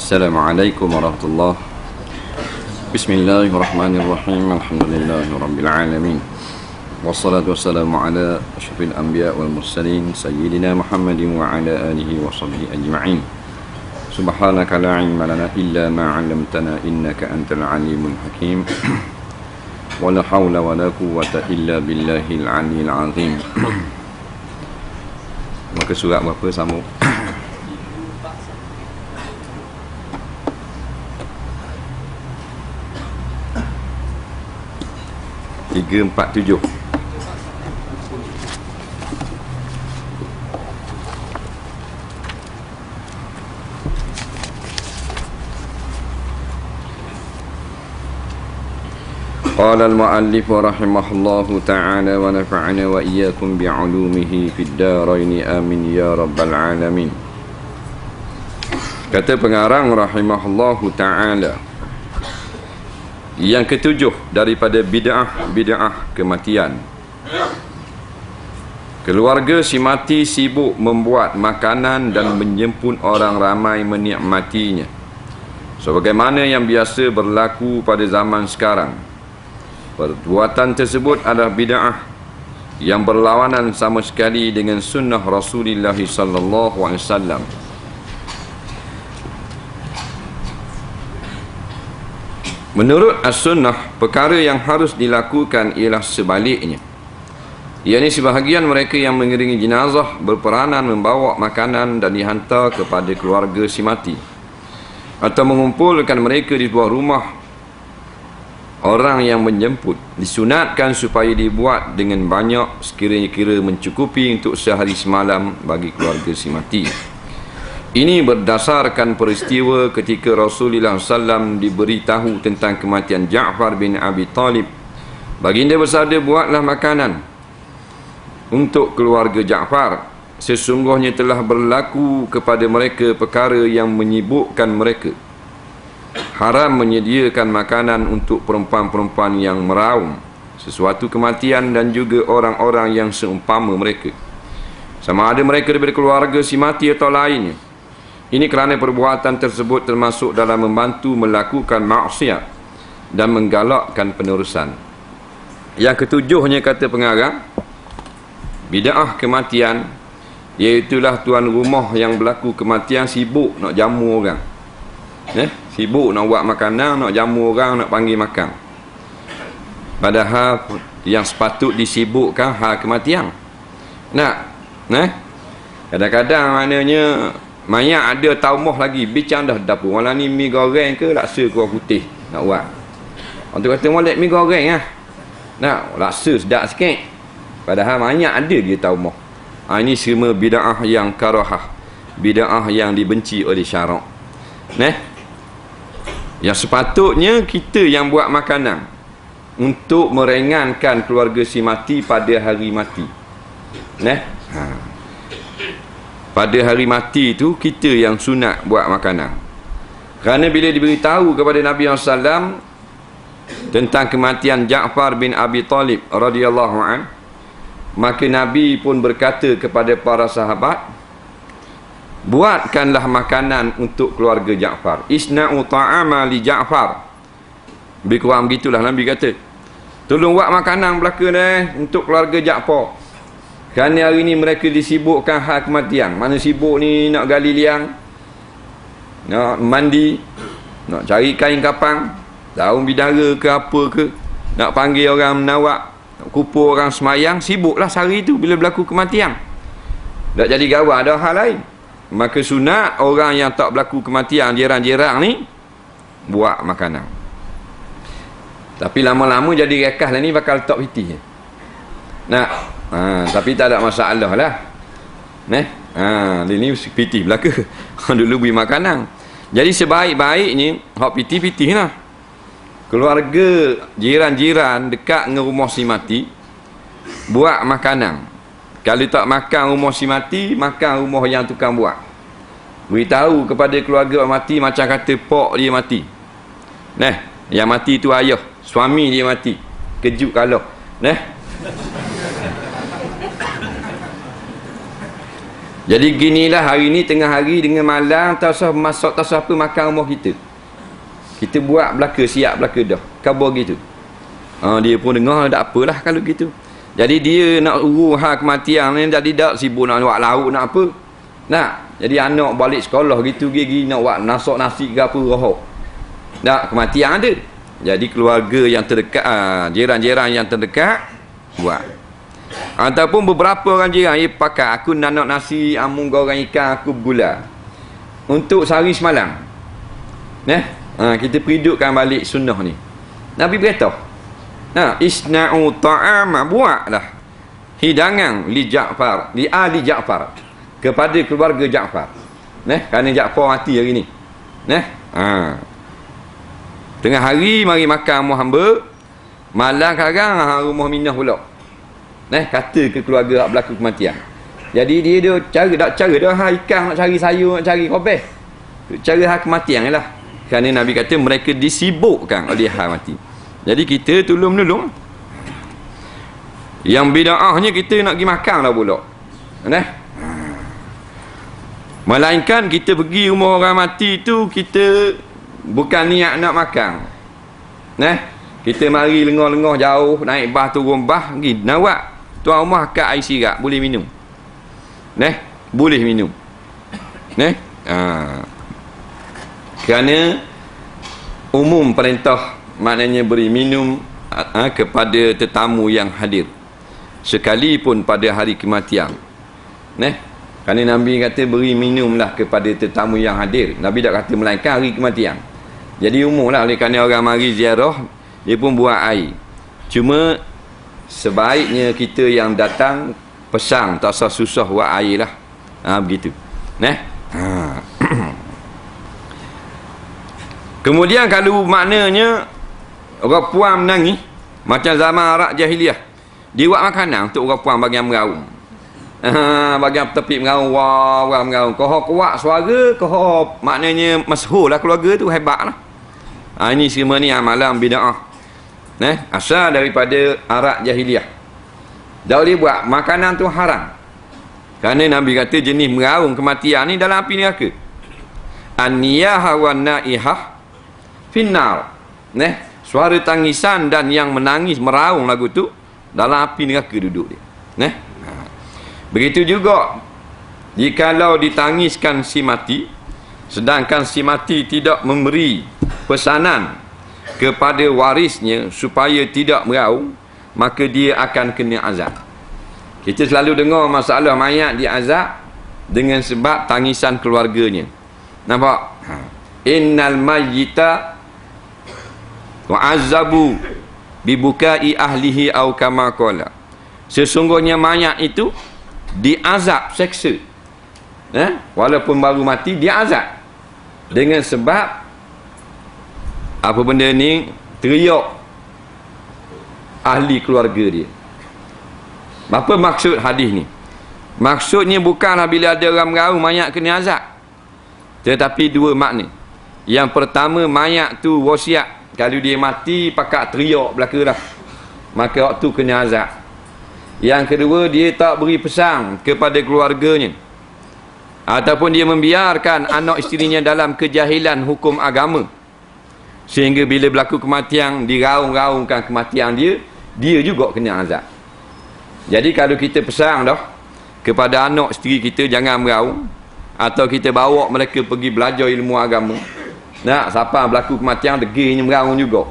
Assalamualaikum warahmatullahi wabarakatuh. Bismillahirrahmanirrahim. Alhamdulillahirabbil alamin. Wassalatu wassalamu ala asyrafil anbiya wal mursalin sayyidina Muhammadin wa ala alihi wa sahbihi ajma'in. Subhanaka la ilma lana illa ma 'allamtana innaka antal alimul hakim. Wa la haula wa la quwwata illa billahil aliyyil azim. Maka surat berapa sambung? 347. Qala al-mu'allif rahimahullahu ta'ala wa nafa'ana wa iyyakum bi'ulumihi fid darain amin ya rabbal alamin. Kata pengarang rahimahullahu ta'ala, yang ketujuh daripada bid'ah kematian. Keluarga si mati sibuk membuat makanan dan menjemput orang ramai menikmatinya, sebagaimana yang biasa berlaku pada zaman sekarang. Perbuatan tersebut adalah bid'ah yang berlawanan sama sekali dengan sunnah Rasulullah sallallahu alaihi wasallam. Menurut as-sunnah, perkara yang harus dilakukan ialah sebaliknya. Iaitu sebahagian mereka yang mengiringi jenazah berperanan membawa makanan dan dihantar kepada keluarga si mati, atau mengumpulkan mereka di sebuah rumah orang yang menjemput. Disunatkan supaya dibuat dengan banyak sekiranya kira mencukupi untuk sehari semalam bagi keluarga si mati. Ini berdasarkan peristiwa ketika Rasulullah SAW diberitahu tentang kematian Ja'far bin Abi Talib. Baginda bersabda, buatlah makanan untuk keluarga Ja'far. Sesungguhnya telah berlaku kepada mereka perkara yang menyibukkan mereka. Haram menyediakan makanan untuk perempuan-perempuan yang meraung sesuatu kematian dan juga orang-orang yang seumpama mereka, sama ada mereka daripada keluarga si mati atau lainnya. Ini kerana perbuatan tersebut termasuk dalam membantu melakukan maksiat dan menggalakkan penerusan. Yang ketujuhnya, kata pengarang, bid'ah kematian, iaitulah tuan rumah yang berlaku kematian sibuk nak jamu orang. Sibuk nak buat makanan, nak jamu orang, nak panggil makan. Padahal yang sepatut disibukkan hal kematian. Kadang-kadang maknanya mayat ada taumah lagi, bincang dah dapur. Malam ni mi goreng ke laksa kuah putih nak buat. Orang tu kata molek mi goreng lah. Nak laksa sedap sikit. Padahal mayat ada dia taumah. Ini semua bid'ah yang karahah, bid'ah yang dibenci oleh syarak. Yang sepatutnya kita yang buat makanan untuk meringankan keluarga si mati pada hari mati. Pada hari mati itu kita yang sunat buat makanan. Kerana bila diberitahu kepada Nabi SAW tentang kematian Ja'far bin Abi Talib radhiyallahu an, maka Nabi pun berkata kepada para sahabat, buatkanlah makanan untuk keluarga Ja'far. Isna'u ta'ama li Ja'far. Lebih kurang begitulah Nabi kata, tolong buat makanan belaka untuk keluarga Ja'far. Kerana hari ni mereka disibukkan hal kematian. Mana sibuk ni nak gali liang, nak mandi, nak cari kain kapang, daun bidara ke apa ke, nak panggil orang menawak, nak kupur orang semayang. Sibuklah sehari tu bila berlaku kematian. Tak jadi gawat ada hal lain. Maka sunat orang yang tak berlaku kematian, jerang-jerang ni, buat makanan. Tapi lama-lama jadi rekas lah ni, bakal tak piti. Tapi tak ada masalah lah. Dia ni pitih belaka. Dulu beri makanan. Jadi sebaik-baiknya hak pitih-pitih lah. Keluarga, jiran-jiran dekat dengan rumah si mati buat makanan. Kalau tak makan rumah si mati, makan rumah yang tukang buat. Beritahu kepada keluarga mati macam kata pak dia mati. Yang mati tu ayah, suami dia mati. Kejut kalau. Jadi ginilah hari ni tengah hari dengan malam tak usah masak, tak usah apa makan rumah kita. Kita buat belaka, siap belaka dah. Khabar gitu. Dia pun dengar tak apalah kalau gitu. Jadi dia nak urus hal kematian ni, jadi tak sibuk nak buat lauk nak apa. Jadi anak balik sekolah gitu gigi nak buat masak nasi ke apa rohok. Tak, kematian ada. Jadi keluarga yang terdekat, jiran-jiran yang terdekat buat. Ataupun beberapa orang jiran pakai aku nak nasi, amung goreng ikan, aku gula untuk sehari semalam. Kita peridukkan balik sunnah ni. Nabi berkata, isna'u ta'ama, buatlah hidangan li Ja'far, li ali Ja'far, kepada keluarga Ja'far. Kerana Ja'far mati hari ni. Tengah hari mari makan mu hamba, malam sekarang rumah minah pula. Kata ke keluarga hak berlaku kematian. Jadi dia cara dah ikan nak cari sayur, nak cari kobeh. Cara hak kematian lah. Kerana Nabi kata mereka disibukkan oleh hal mati. Jadi kita tolong-menolong. Yang bida'ahnya kita nak pergi makan lah pula. Melainkan kita pergi rumah orang mati tu, kita bukan niat nak makan. Kita mari lengah-lengah jauh, naik bah turun bah, pergi nawak tuan rumah kat air sirap, boleh minum. Boleh minum. Kerana umum perintah maknanya beri minum kepada tetamu yang hadir, sekalipun pada hari kematian. Kerana Nabi kata beri minumlah kepada tetamu yang hadir. Nabi tak kata melainkan hari kematian. Jadi umumlah, oleh kerana orang mari ziarah, dia pun buat air. Cuma sebaiknya kita yang datang pesang, tak usah susah buat air lah. Begitu. Kemudian kalau maknanya orang puan menangis macam zaman Arab jahiliah, dia buat makanan untuk orang puan bagian meraung. Bagian tepi meraung, wah meraung. Kau kuat suara, kau maknanya masyhur lah keluarga tu, hebat lah. Ini semua ni amalan bida'ah. Asal daripada Arab jahiliah. Tak boleh buat makanan tu haram. Kerana Nabi kata jenis meraung kematian ni dalam api neraka. An-niyaha wan naihah finnar. Suara tangisan dan yang menangis meraung lagu tu dalam api neraka duduk dia. Begitu juga jikalau ditangiskan si mati, sedangkan si mati tidak memberi pesanan kepada warisnya supaya tidak meraung, maka dia akan kena azab. Kita selalu dengar masalah mayat diazab dengan sebab tangisan keluarganya. Nampak? Innal mayyita wa'azzabu bibukai ahlihi au kama qala. Sesungguhnya mayat itu diazab, seksa. Walaupun baru mati diazab dengan sebab apa benda ni, teriak ahli keluarga dia. Apa maksud hadis ni? Maksudnya bukanlah bila ada orang meraung mayat kena azab, tetapi dua makna. Yang pertama, mayat tu wasiat, kalau dia mati pakak teriak belaka dah, maka waktu kena azab. Yang kedua, dia tak beri pesan kepada keluarganya, ataupun dia membiarkan anak isterinya dalam kejahilan hukum agama, sehingga bila berlaku kematian diraung-raungkan kematian dia, dia juga kena azab. Jadi kalau kita pesan dah kepada anak isteri kita jangan meraung, atau kita bawa mereka pergi belajar ilmu agama, siapa berlaku kematian degilnya meraung juga,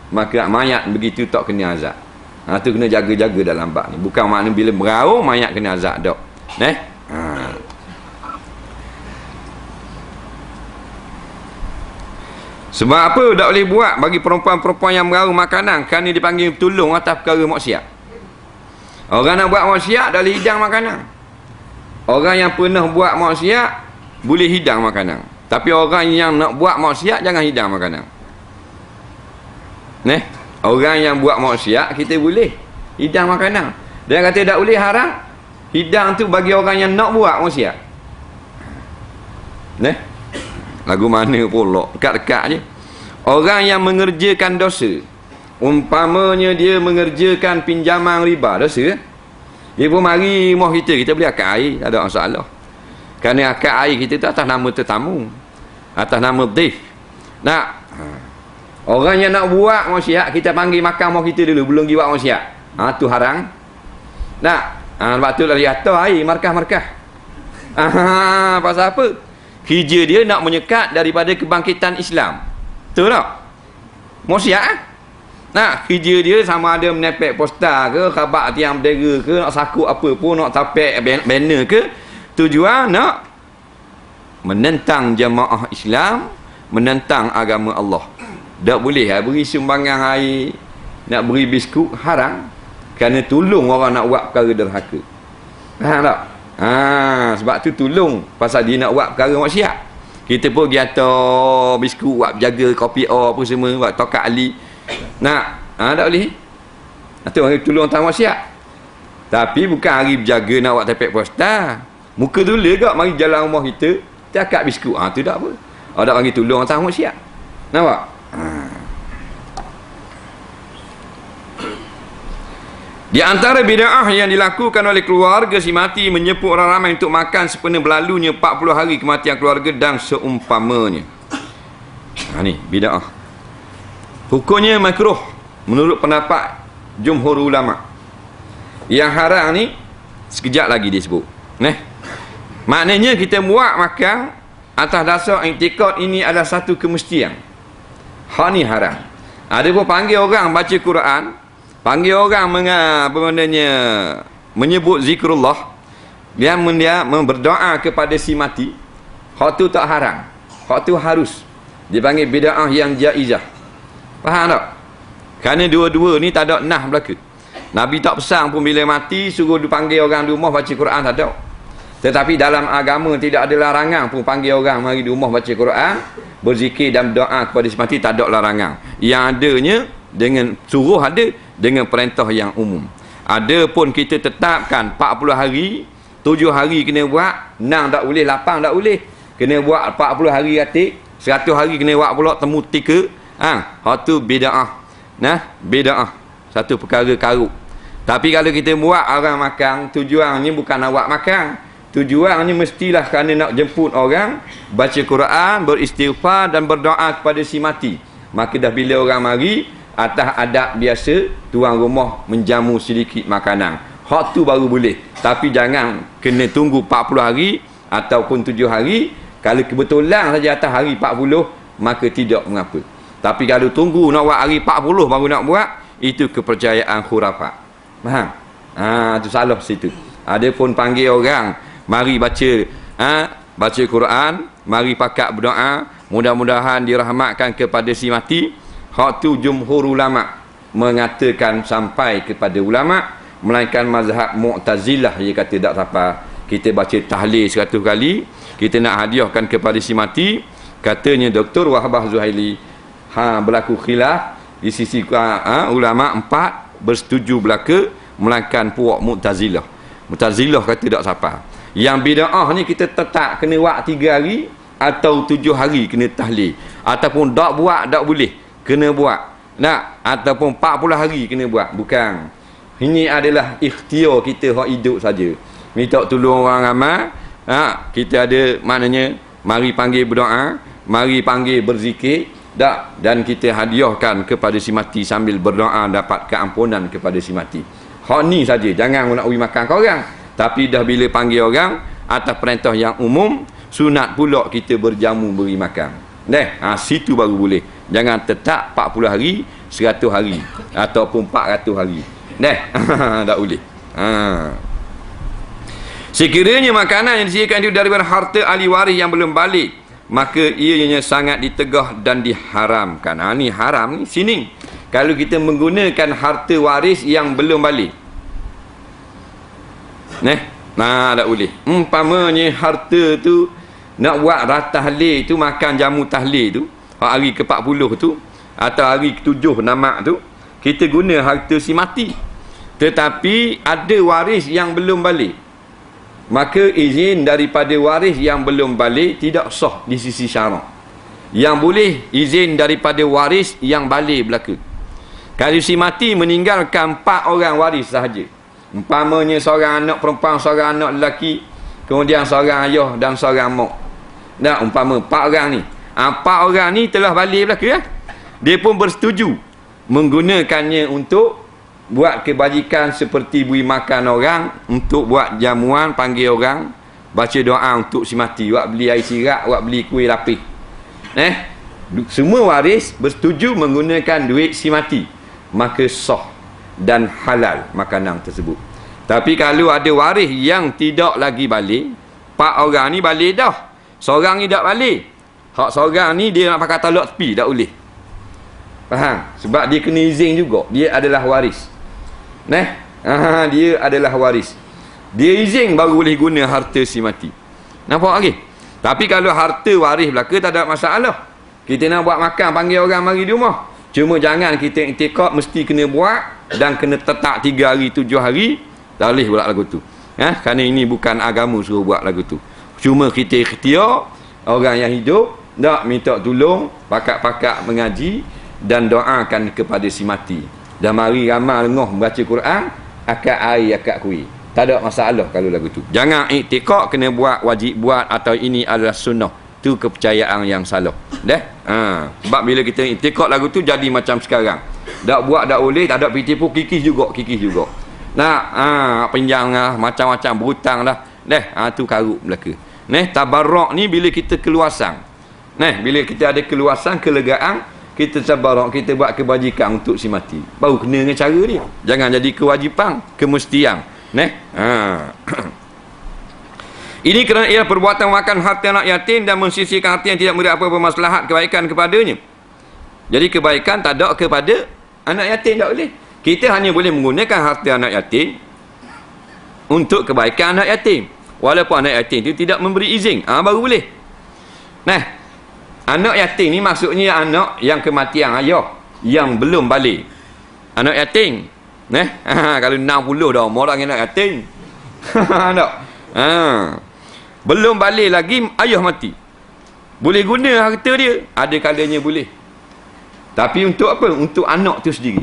maka mayat begitu tak kena azab. Tu kena jaga-jaga dalam bab ni. Bukan makna bila meraung mayat kena azab tak. Sebab apa tak boleh buat bagi perempuan-perempuan yang meraung makanan? Kerana dipanggil tolong atas perkara maksiat. Orang nak buat maksiat dah boleh hidang makanan. Orang yang pernah buat maksiat boleh hidang makanan. Tapi orang yang nak buat maksiat jangan hidang makanan. Neh, orang yang buat maksiat kita boleh hidang makanan. Dia kata tak boleh, haram. Hidang tu bagi orang yang nak buat maksiat. Neh, lagu mana pula, dekat-dekat je. Orang yang mengerjakan dosa, umpamanya dia mengerjakan pinjaman riba, dosa. Dia pun mari rumah kita boleh akad air, tak ada masalah. Kerana akad air kita tu atas nama tetamu, atas nama dhaif. Nak, orang yang nak buat maksiat, kita panggil makan rumah kita dulu, belum pergi buat maksiat. Tu haram. Nak, sebab tu lari atas air, markah-markah. Pasal apa? Kerja dia nak menyekat daripada kebangkitan Islam. Betul tak? Maksiat. Nah, kerja dia sama ada menepek poster ke, khabar tiang bendera ke, nak sakut apa pun, nak tapek banner ke, tujuan nak menentang jamaah Islam, menentang agama Allah. Tak boleh beri sumbangan air, nak beri biskut, haram. Kerana tolong orang nak buat perkara derhaka. Faham tak? Sebab tu tolong pasal dia nak buat perkara maksiat. Kita pun pergi hantar biskut, buat jaga kopi apa semua, buat tokat ali. Nak, tak boleh. Itu orang tolong tak maksiat. Tapi bukan hari berjaga nak buat tepek poster. Muka dulu ke mari jalan rumah kita, kita akad biskut. Tu tak apa. Tak panggil tolong tak maksiat. Nampak? Di antara bid'ah yang dilakukan oleh keluarga si mati menyebut orang ramai untuk makan sempena berlalunya 40 hari kematian keluarga dan seumpamanya. Ni bid'ah. Hukumnya makruh menurut pendapat jumhur ulama. Yang haram ni sekejap lagi disebut. Maknanya kita buat makan atas dasar i'tikad ini adalah satu kemestian. Hak ni haram. Ada pun panggil orang baca Quran, panggil orang menyebut zikrullah, dia berdoa kepada si mati. Hak tu tak haram. Hak tu harus. Dipanggil bid'ah yang jaizah. Faham tak? Kerana dua-dua ni tak ada nah belaka. Nabi tak pesan pun bila mati suruh dipanggil orang di rumah baca Quran, tak ada. Tetapi dalam agama tidak ada larangan pun panggil orang mari di rumah baca Quran, berzikir dan berdoa kepada si mati, tak ada larangan. Yang adanya dengan suruh ada, dengan perintah yang umum. Ada pun kita tetapkan 40 hari, 7 hari kena buat, 6 tak boleh, 8 tak boleh. Kena buat 40 hari ratik, 100 hari kena buat pula temu 3. Hak tu bid'ah. Bid'ah. Satu perkara karut. Tapi kalau kita buat orang makan, tujuannya bukan nak buat makan. Tujuannya mestilah kerana nak jemput orang, baca Quran, beristighfar dan berdoa kepada si mati. Maka dah bila orang mari, atas adab biasa, tuan rumah menjamu sedikit makanan. Hak tu baru boleh. Tapi jangan kena tunggu 40 hari ataupun 7 hari. Kalau kebetulan saja atas hari 40, maka tidak mengapa. Tapi kalau tunggu nak buat hari 40 baru nak buat, itu kepercayaan khurafat. Faham? Itu salah situ. Ada pun panggil orang mari baca baca Quran, mari pakat berdoa, mudah-mudahan dirahmatkan kepada si mati. Hak tu jumhur ulama mengatakan sampai kepada ulama, melainkan mazhab Mu'tazilah dia kata tak apa. Kita baca tahlil 100 kali, kita nak hadiahkan kepada si mati. Katanya Dr. Wahbah Zuhaili, berlaku khilaf di sisi ulama 4 bersetuju belaka, melainkan puak Mu'tazilah. Mu'tazilah kata tak siapa. Yang bid'ah ni kita tetap kena buat 3 hari atau 7 hari kena tahlil, ataupun tak buat tak boleh, kena buat. Ataupun 40 hari kena buat. Bukan. Ini adalah ikhtiar kita hak hidup saja. Minta tolong orang ramai. Kita ada maknanya mari panggil berdoa, mari panggil berzikir. Dan kita hadiahkan kepada si mati sambil berdoa dapat keampunan kepada si mati. Hak ni saja, jangan nak pergi makan kau orang. Tapi dah bila panggil orang atas perintah yang umum, sunat pula kita berjamu beri makan. Situ baru boleh. Jangan tetap 40 hari, 100 hari ataupun 400 hari. Tak boleh. Sekiranya makanan yang disediakan itu daripada harta ahli waris yang belum balik, maka ianya sangat ditegah dan diharamkan. Ni haram ni sini. Kalau kita menggunakan harta waris yang belum balik. Nah, tak boleh. Umpamanya harta tu nak buat tahlil tu, makan jamu tahlil tu, hari ke-40 tu atau hari ke-7 namak tu, kita guna harta si mati. Tetapi ada waris yang belum balik, maka izin daripada waris yang belum balik tidak sah di sisi syarak. Yang boleh izin daripada waris yang balik belaka. Kalau si mati meninggalkan 4 orang waris sahaja, umpamanya seorang anak perempuan, seorang anak lelaki, kemudian seorang ayah dan seorang mak. Nah, umpama 4 orang ni, 4 orang ni telah balik belaka ya? Dia pun bersetuju menggunakannya untuk buat kebajikan seperti beri makan orang, untuk buat jamuan, panggil orang, baca doa untuk si mati, buat beli air sirak, buat beli kuih lapis. Semua waris bersetuju menggunakan duit si mati, maka sah dan halal makanan tersebut. Tapi kalau ada waris yang tidak lagi balik, 4 orang ni balik dah, seorang ni tak balik, hak seorang ni dia nak pakai talak tepi, tak boleh. Faham? Sebab dia kena izin juga, dia adalah waris. Dia adalah waris, dia izin baru boleh guna harta si mati. Nampak lagi? Tapi kalau harta waris belaka tak ada masalah. Kita nak buat makan, panggil orang mari di rumah, cuma jangan kita iktikad mesti kena buat dan kena tetap 3 hari 7 hari, tak boleh buat lagu tu. Kerana ini bukan agama suruh buat lagu tu. Cuma kita ikhtiar orang yang hidup nak minta tolong, pakat-pakat mengaji dan doakan kepada si mati. Dan mari ramai lengoh membaca Quran, akad air, akad kuih. Tak ada masalah kalau lagu tu. Jangan iktikad kena buat, wajib buat, atau ini adalah sunnah. Itu kepercayaan yang salah. Sebab bila kita iktikad lagu tu jadi macam sekarang. Tak buat tak boleh, tak ada pitipu, kikis juga. Pinjam lah, macam-macam, berhutang lah. Tu karut belaka. Tabarrak ni bila kita keluasan. Bila kita ada keluasan, kelegaan, kita tabarrak, kita buat kebajikan untuk si mati. Baru kena dengan cara dia. Jangan jadi kewajipan, kemestian. Ini kerana ia perbuatan makan harta anak yatim dan mensisihkan harta yang tidak memberi apa-apa maslahat kebaikan kepadanya. Jadi kebaikan tak ada kepada anak yatim, tak boleh. Kita hanya boleh menggunakan harta anak yatim untuk kebaikan anak yatim, walaupun anak yatim itu tidak memberi izin, baru boleh. Anak yatim ni maksudnya anak yang kematian ayah yang belum balik. Anak yatim kalau 60 dah umur orang anak yatim. Tak. Belum balik lagi, ayah mati, boleh guna harta dia, ada kalanya boleh. Tapi untuk apa? Untuk anak tu sendiri.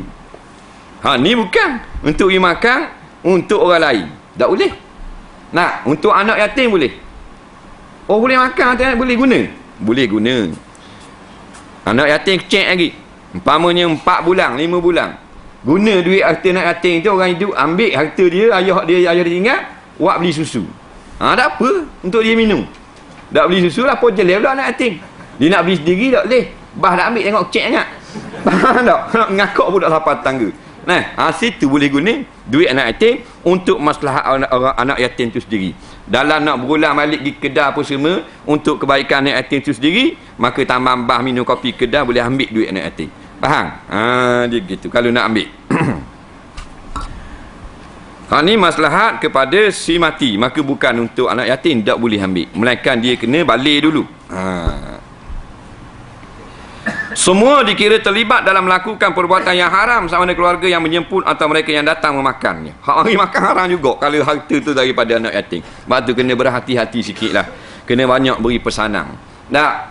Ni bukan untuk pergi makan untuk orang lain, tak boleh. Untuk anak yatim boleh. Boleh makan, boleh guna. Boleh guna. Anak yatim kecil lagi, umpamanya 4 bulan, 5 bulan, guna duit harta anak yatim tu, orang hidup ambil harta dia, ayah dia tinggal, buat beli susu. Tak apa, untuk dia minum. Tak beli susu lah, pun jelek pula anak yatim. Dia nak beli sendiri tak boleh. Bah nak ambil, tengok kecil sangat. Faham tak? Nak ngakak pun tak sampai tangga. Situ boleh guna duit anak yatim untuk maslahat anak yatim tu sendiri. Dalam nak berulang balik pergi kedai apa semua untuk kebaikan anak yatim tu sendiri, maka tambah minum kopi kedai, boleh ambil duit anak yatim. Faham? Dia gitu kalau nak ambil. Ni maslahat kepada si mati, maka bukan untuk anak yatim, tak boleh ambil, melainkan dia kena balik dulu. Semua dikira terlibat dalam melakukan perbuatan yang haram, sama ada keluarga yang menjemput atau mereka yang datang memakannya. Hari makan haram juga kalau harta tu daripada anak yatim. Sebab tu kena berhati-hati sikit lah, kena banyak beri pesanan.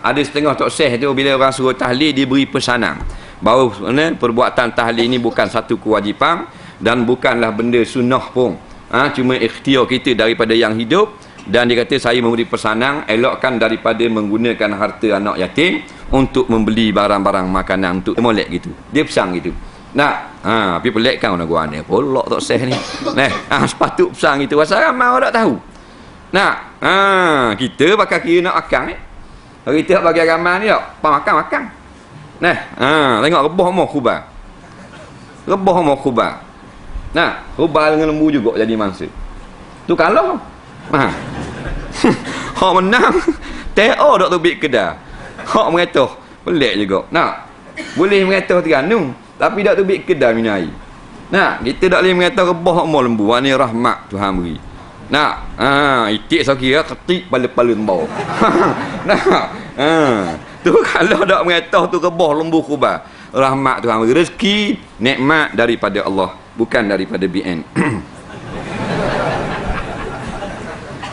Ada setengah tok seh tu bila orang suruh tahlil, dia beri pesanan bahawa perbuatan tahlil ini bukan satu kewajipan dan bukanlah benda sunnah pun. Cuma ikhtiar kita daripada yang hidup. Dan dia kata, saya memberi pesanan, elokkan daripada menggunakan harta anak yatim untuk membeli barang-barang makanan untuk molek gitu. Dia pesan gitu. Tapi pelik kan orang gua ni. Polok tok seh ni. Sepatut pesan gitu. Pasal ramai orang tak tahu. Kita pakai kira nak makan ni. Kita bagi ramai ni tak. Makan. Tengok rebah mau khubar. Khubar dengan lembu juga jadi mangsa. Tu kalau hak menang TO dok tubik kedai. Hak mengetah pelik juga. Boleh mengetah Terengganu tapi dak tubik kedai minum air. Kita tak boleh mengetah rebah hak mau lembu. Ni rahmat Tuhan beri. Nak, itik so kira ketik pala-pala tembau. Nak, tu kalau dak mengetah tu kebah lembu kubah. Rahmat Tuhan, rezeki, nikmat daripada Allah, bukan daripada BN.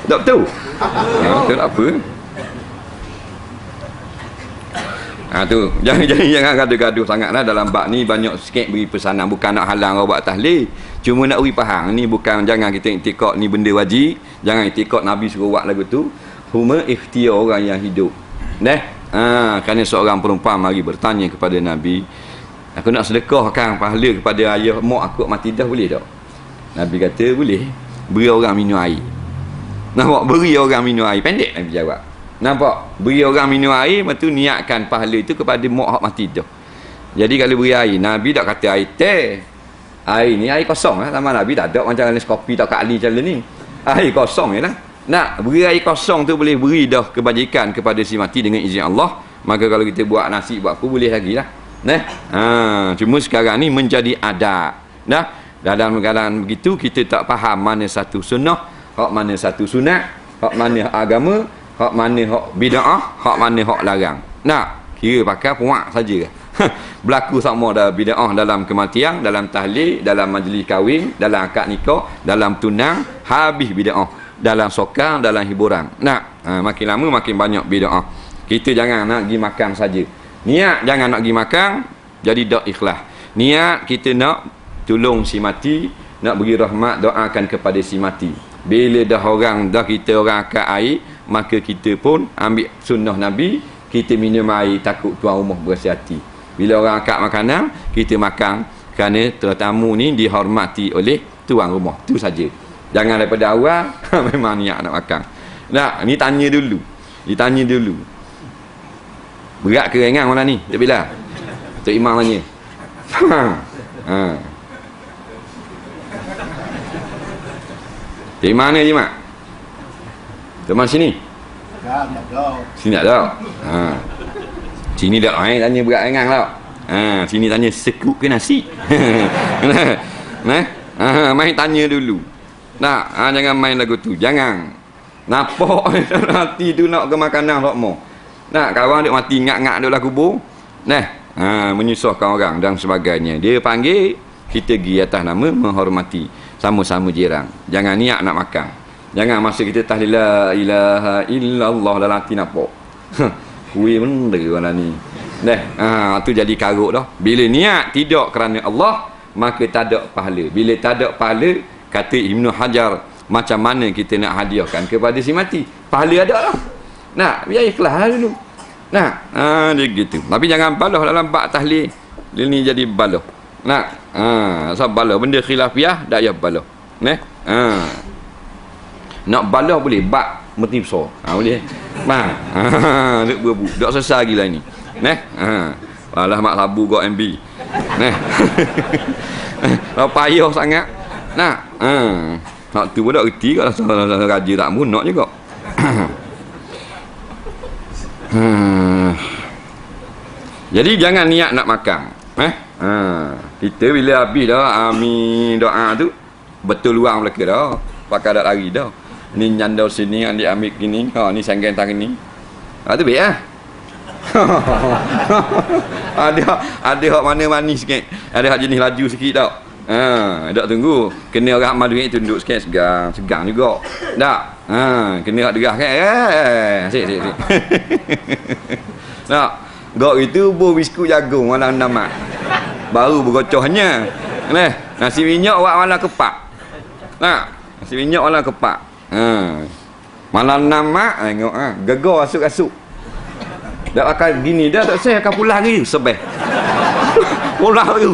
Tak tahu. Betul apa? Tu jangan gaduh-gaduh sangatlah dalam bab ni. Banyak sikit beri pesanan, bukan nak halang orang buat tahlil, cuma nak beri faham. Ni bukan, jangan kita iktikad ni benda wajib, jangan iktikad Nabi suruh buat lagu tu. Cuma ikhtiar orang yang hidup. Kerana seorang perempuan mari bertanya kepada Nabi, aku nak sedekahkan pahala kepada ayah mak aku mati dah, boleh tak? Nabi kata boleh, beri orang minum air. Nampak, beri orang minum air, pendek Nabi jawab. Nampak, beri orang minum air, lepas tu niatkan pahala itu kepada mak hak mati dah. Jadi kalau beri air, Nabi tak kata air teh. Air ni air kosong lah. Sama Nabi tak ada macam les kopi tak kali macam ni. Air kosong je lah. Nak beri air kosong tu boleh beri dah kebajikan kepada si mati dengan izin Allah. Maka kalau kita buat nasi buat apa boleh lagi lah. Cuma sekarang ni menjadi adab. Dalam keadaan begitu kita tak faham mana satu sunnah, hak mana satu sunat, hak mana agama, hak mana hak bid'ah, hak mana hak larang. Nak kira pakai puak saja. Berlaku sama dah bid'ah dalam kematian, dalam tahlil, dalam majlis kahwin, dalam akad nikah, dalam tunang, habis bid'ah. Dalam sokang, dalam hiburan. Makin lama makin banyak bid'ah. Kita jangan nak pergi makan saja. Niat jangan nak pergi makan, jadi tak ikhlas. Niat kita nak tolong si mati, nak beri rahmat, doakan kepada si mati. Bila dah kita orang akad air, maka kita pun ambil sunnah Nabi, kita minum air, takut tuan rumah berasa hati. Bila orang akad makanan, kita makan kerana tetamu ni dihormati oleh tuan rumah. Itu saja. Jangan daripada awal memang niat nak makan. Ni tanya dulu. Ditanya dulu. Berat ke ringan malam ni? Tak bila. Tok Imam tanya. Di mana je mak? Teman sini. Sini tak ada. Sini tak tanya berat ringan tau. Sini tanya sekuk ke nasi. Main tanya dulu. Jangan main lagu tu. Jangan nampak hati tu nak ke makanan tak mau. Kawan dia mati ngak-ngak dia lah kubur. Menyusahkan orang dan sebagainya. Dia panggil, kita pergi atas nama menghormati. Sama-sama jiran. Jangan niat nak makan. Jangan masa kita tahlil la ilaha illallah dalam hati nampak. Kuih benda orang ni. Tu jadi karut dah. Bila niat tidak kerana Allah, maka tak ada pahala. Bila tak ada pahala, kata Ibnu Hajar, macam mana kita nak hadiahkan kepada si mati? Pahala ada lah. Biar ikhlas dulu. Dia gitu. Tapi jangan baloh dalam bab tahlil. Dia ni jadi baloh. Sebab baloh benda khilafiah tak payah baloh. Nak baloh boleh, bab mesti besar. Boleh. Duk berbu. Dak selesai lagi lah ni. Alah mak sabu got MB. Dah payah sangat. Nak tu pun tak reti kalau salah raja tak munak juga. Jadi jangan niat nak makan. Kita bila habis dah amin doa tu betul luang belaka dah. Pakai dak lari dah. Ni nyandau sini dia ambil gini. Ni sanggen tang ni. Tu baik ah. Ada hak mana manis sikit. Ada hak jenis laju sikit tau. Tak tunggu. Kena orang amal duit tunduk sikit segang juga. Tak. Kena hak derah kan. Sik. Tak. Gak itu bu biskut jagung malam namak. Baru bergocohnya. Nasi minyak awak malam kepak. Nasi minyak malam kepak. Malam namak tengok gegar asuk-asuk. Dak akan gini dah tak saya akan pulang lagi sebeh. Pulang lagi.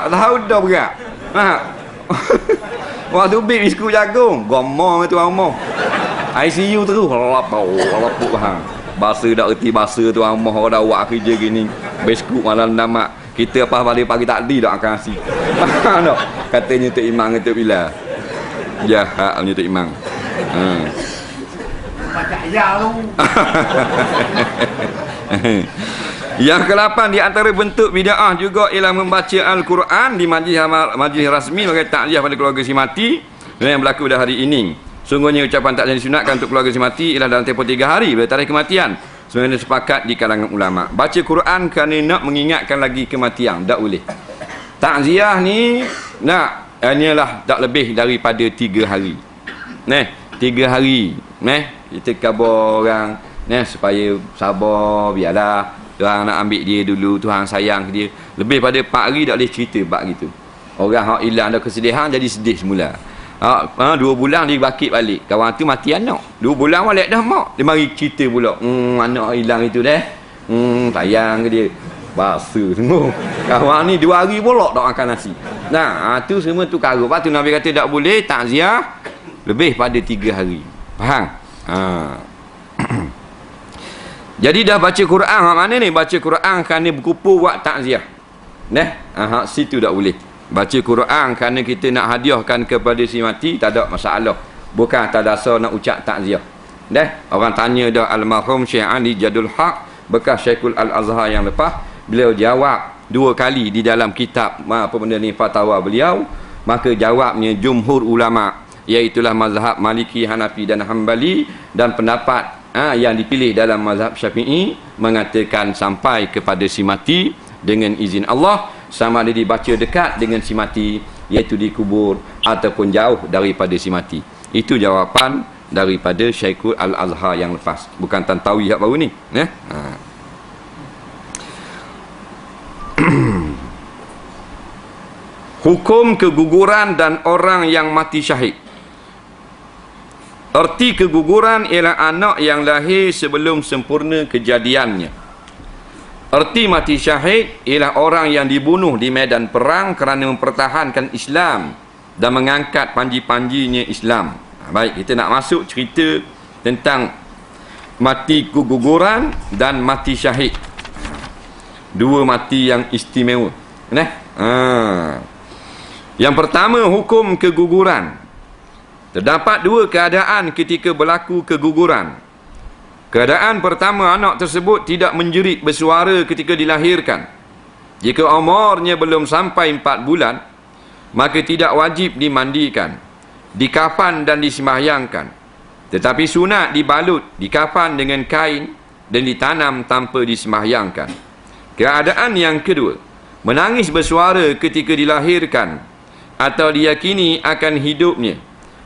Tahu dah berat. Waktu big biskut jagung, gomong tu rumah. ICU terus lapuk hang. Bahasa dak reti bahasa tu rumah orang dah buat kerja gini. Biskut malam namak. Kita apa balik pagi takdi dak akan kasi. Tak. Katanya Tok Imam Tok Bila. Jahat punya Tok Imam. Baca ayat tu. Yang ke-8 di antara bentuk bid'ah juga ialah membaca Al-Quran di majlis rasmi sebagai takziah pada keluarga si mati. Dan yang berlaku dah hari ini. Sungguhnya ucapan tak disunatkan untuk keluarga si mati ialah dalam tempoh 3 hari bila tarikh kematian. Sebenarnya sepakat di kalangan ulama. Baca Quran kerana nak mengingatkan lagi kematian, tak boleh. Takziah ni nak hanyalah tak lebih daripada 3 hari. 3 hari. Kita khabar orang supaya sabar, biarlah Tuhan nak ambil dia dulu, Tuhan sayang ke dia. Lebih pada 4 hari tak boleh cerita bab gitu. Orang hak hilang dah kesedihan jadi sedih semula. 2 bulan dia bakit balik. Kawan tu mati anak. 2 bulan balik dah mak. Dia mari cerita pula. Anak hilang itu dah. Sayang ke dia. Basa semua. Kawan ni 2 hari pula tak makan nasi. Nah, tu semua tu karut. Lepas tu Nabi kata tak boleh takziah lebih pada 3 hari. Faham? Jadi dah baca Quran hak mana ni? Baca Quran kerana berkumpul buat takziah. Hak situ tak boleh. Baca Quran kerana kita nak hadiahkan kepada si mati tak ada masalah. Bukan tak dasar nak ucap takziah. Orang tanya dah almarhum Syekh Ali Jadul Haq bekas Syekhul Al-Azhar yang lepas, beliau jawab 2 kali di dalam kitab apa benda ni fatwa beliau, maka jawabnya jumhur ulama iaitulah mazhab Maliki, Hanafi dan Hambali, dan pendapat yang dipilih dalam mazhab Syafi'i mengatakan sampai kepada si mati dengan izin Allah, sama ada dibaca dekat dengan si mati iaitu dikubur ataupun jauh daripada si mati. Itu jawapan daripada Syekhul Al-Azhar yang lepas, bukan Tantawi yang baru ni. Hukum keguguran dan orang yang mati syahid. Erti keguguran ialah anak yang lahir sebelum sempurna kejadiannya. Erti mati syahid ialah orang yang dibunuh di medan perang kerana mempertahankan Islam dan mengangkat panji-panjinya Islam. Baik, kita nak masuk cerita tentang mati keguguran dan mati syahid. 2 mati yang istimewa. Yang pertama, hukum keguguran. Terdapat 2 keadaan ketika berlaku keguguran. Keadaan pertama, anak tersebut tidak menjerit bersuara ketika dilahirkan. Jika umurnya belum sampai 4 bulan, maka tidak wajib dimandikan, dikafan dan disembahyangkan. Tetapi sunat dibalut, dikafan dengan kain dan ditanam tanpa disembahyangkan. Keadaan yang kedua, menangis bersuara ketika dilahirkan atau diyakini akan hidupnya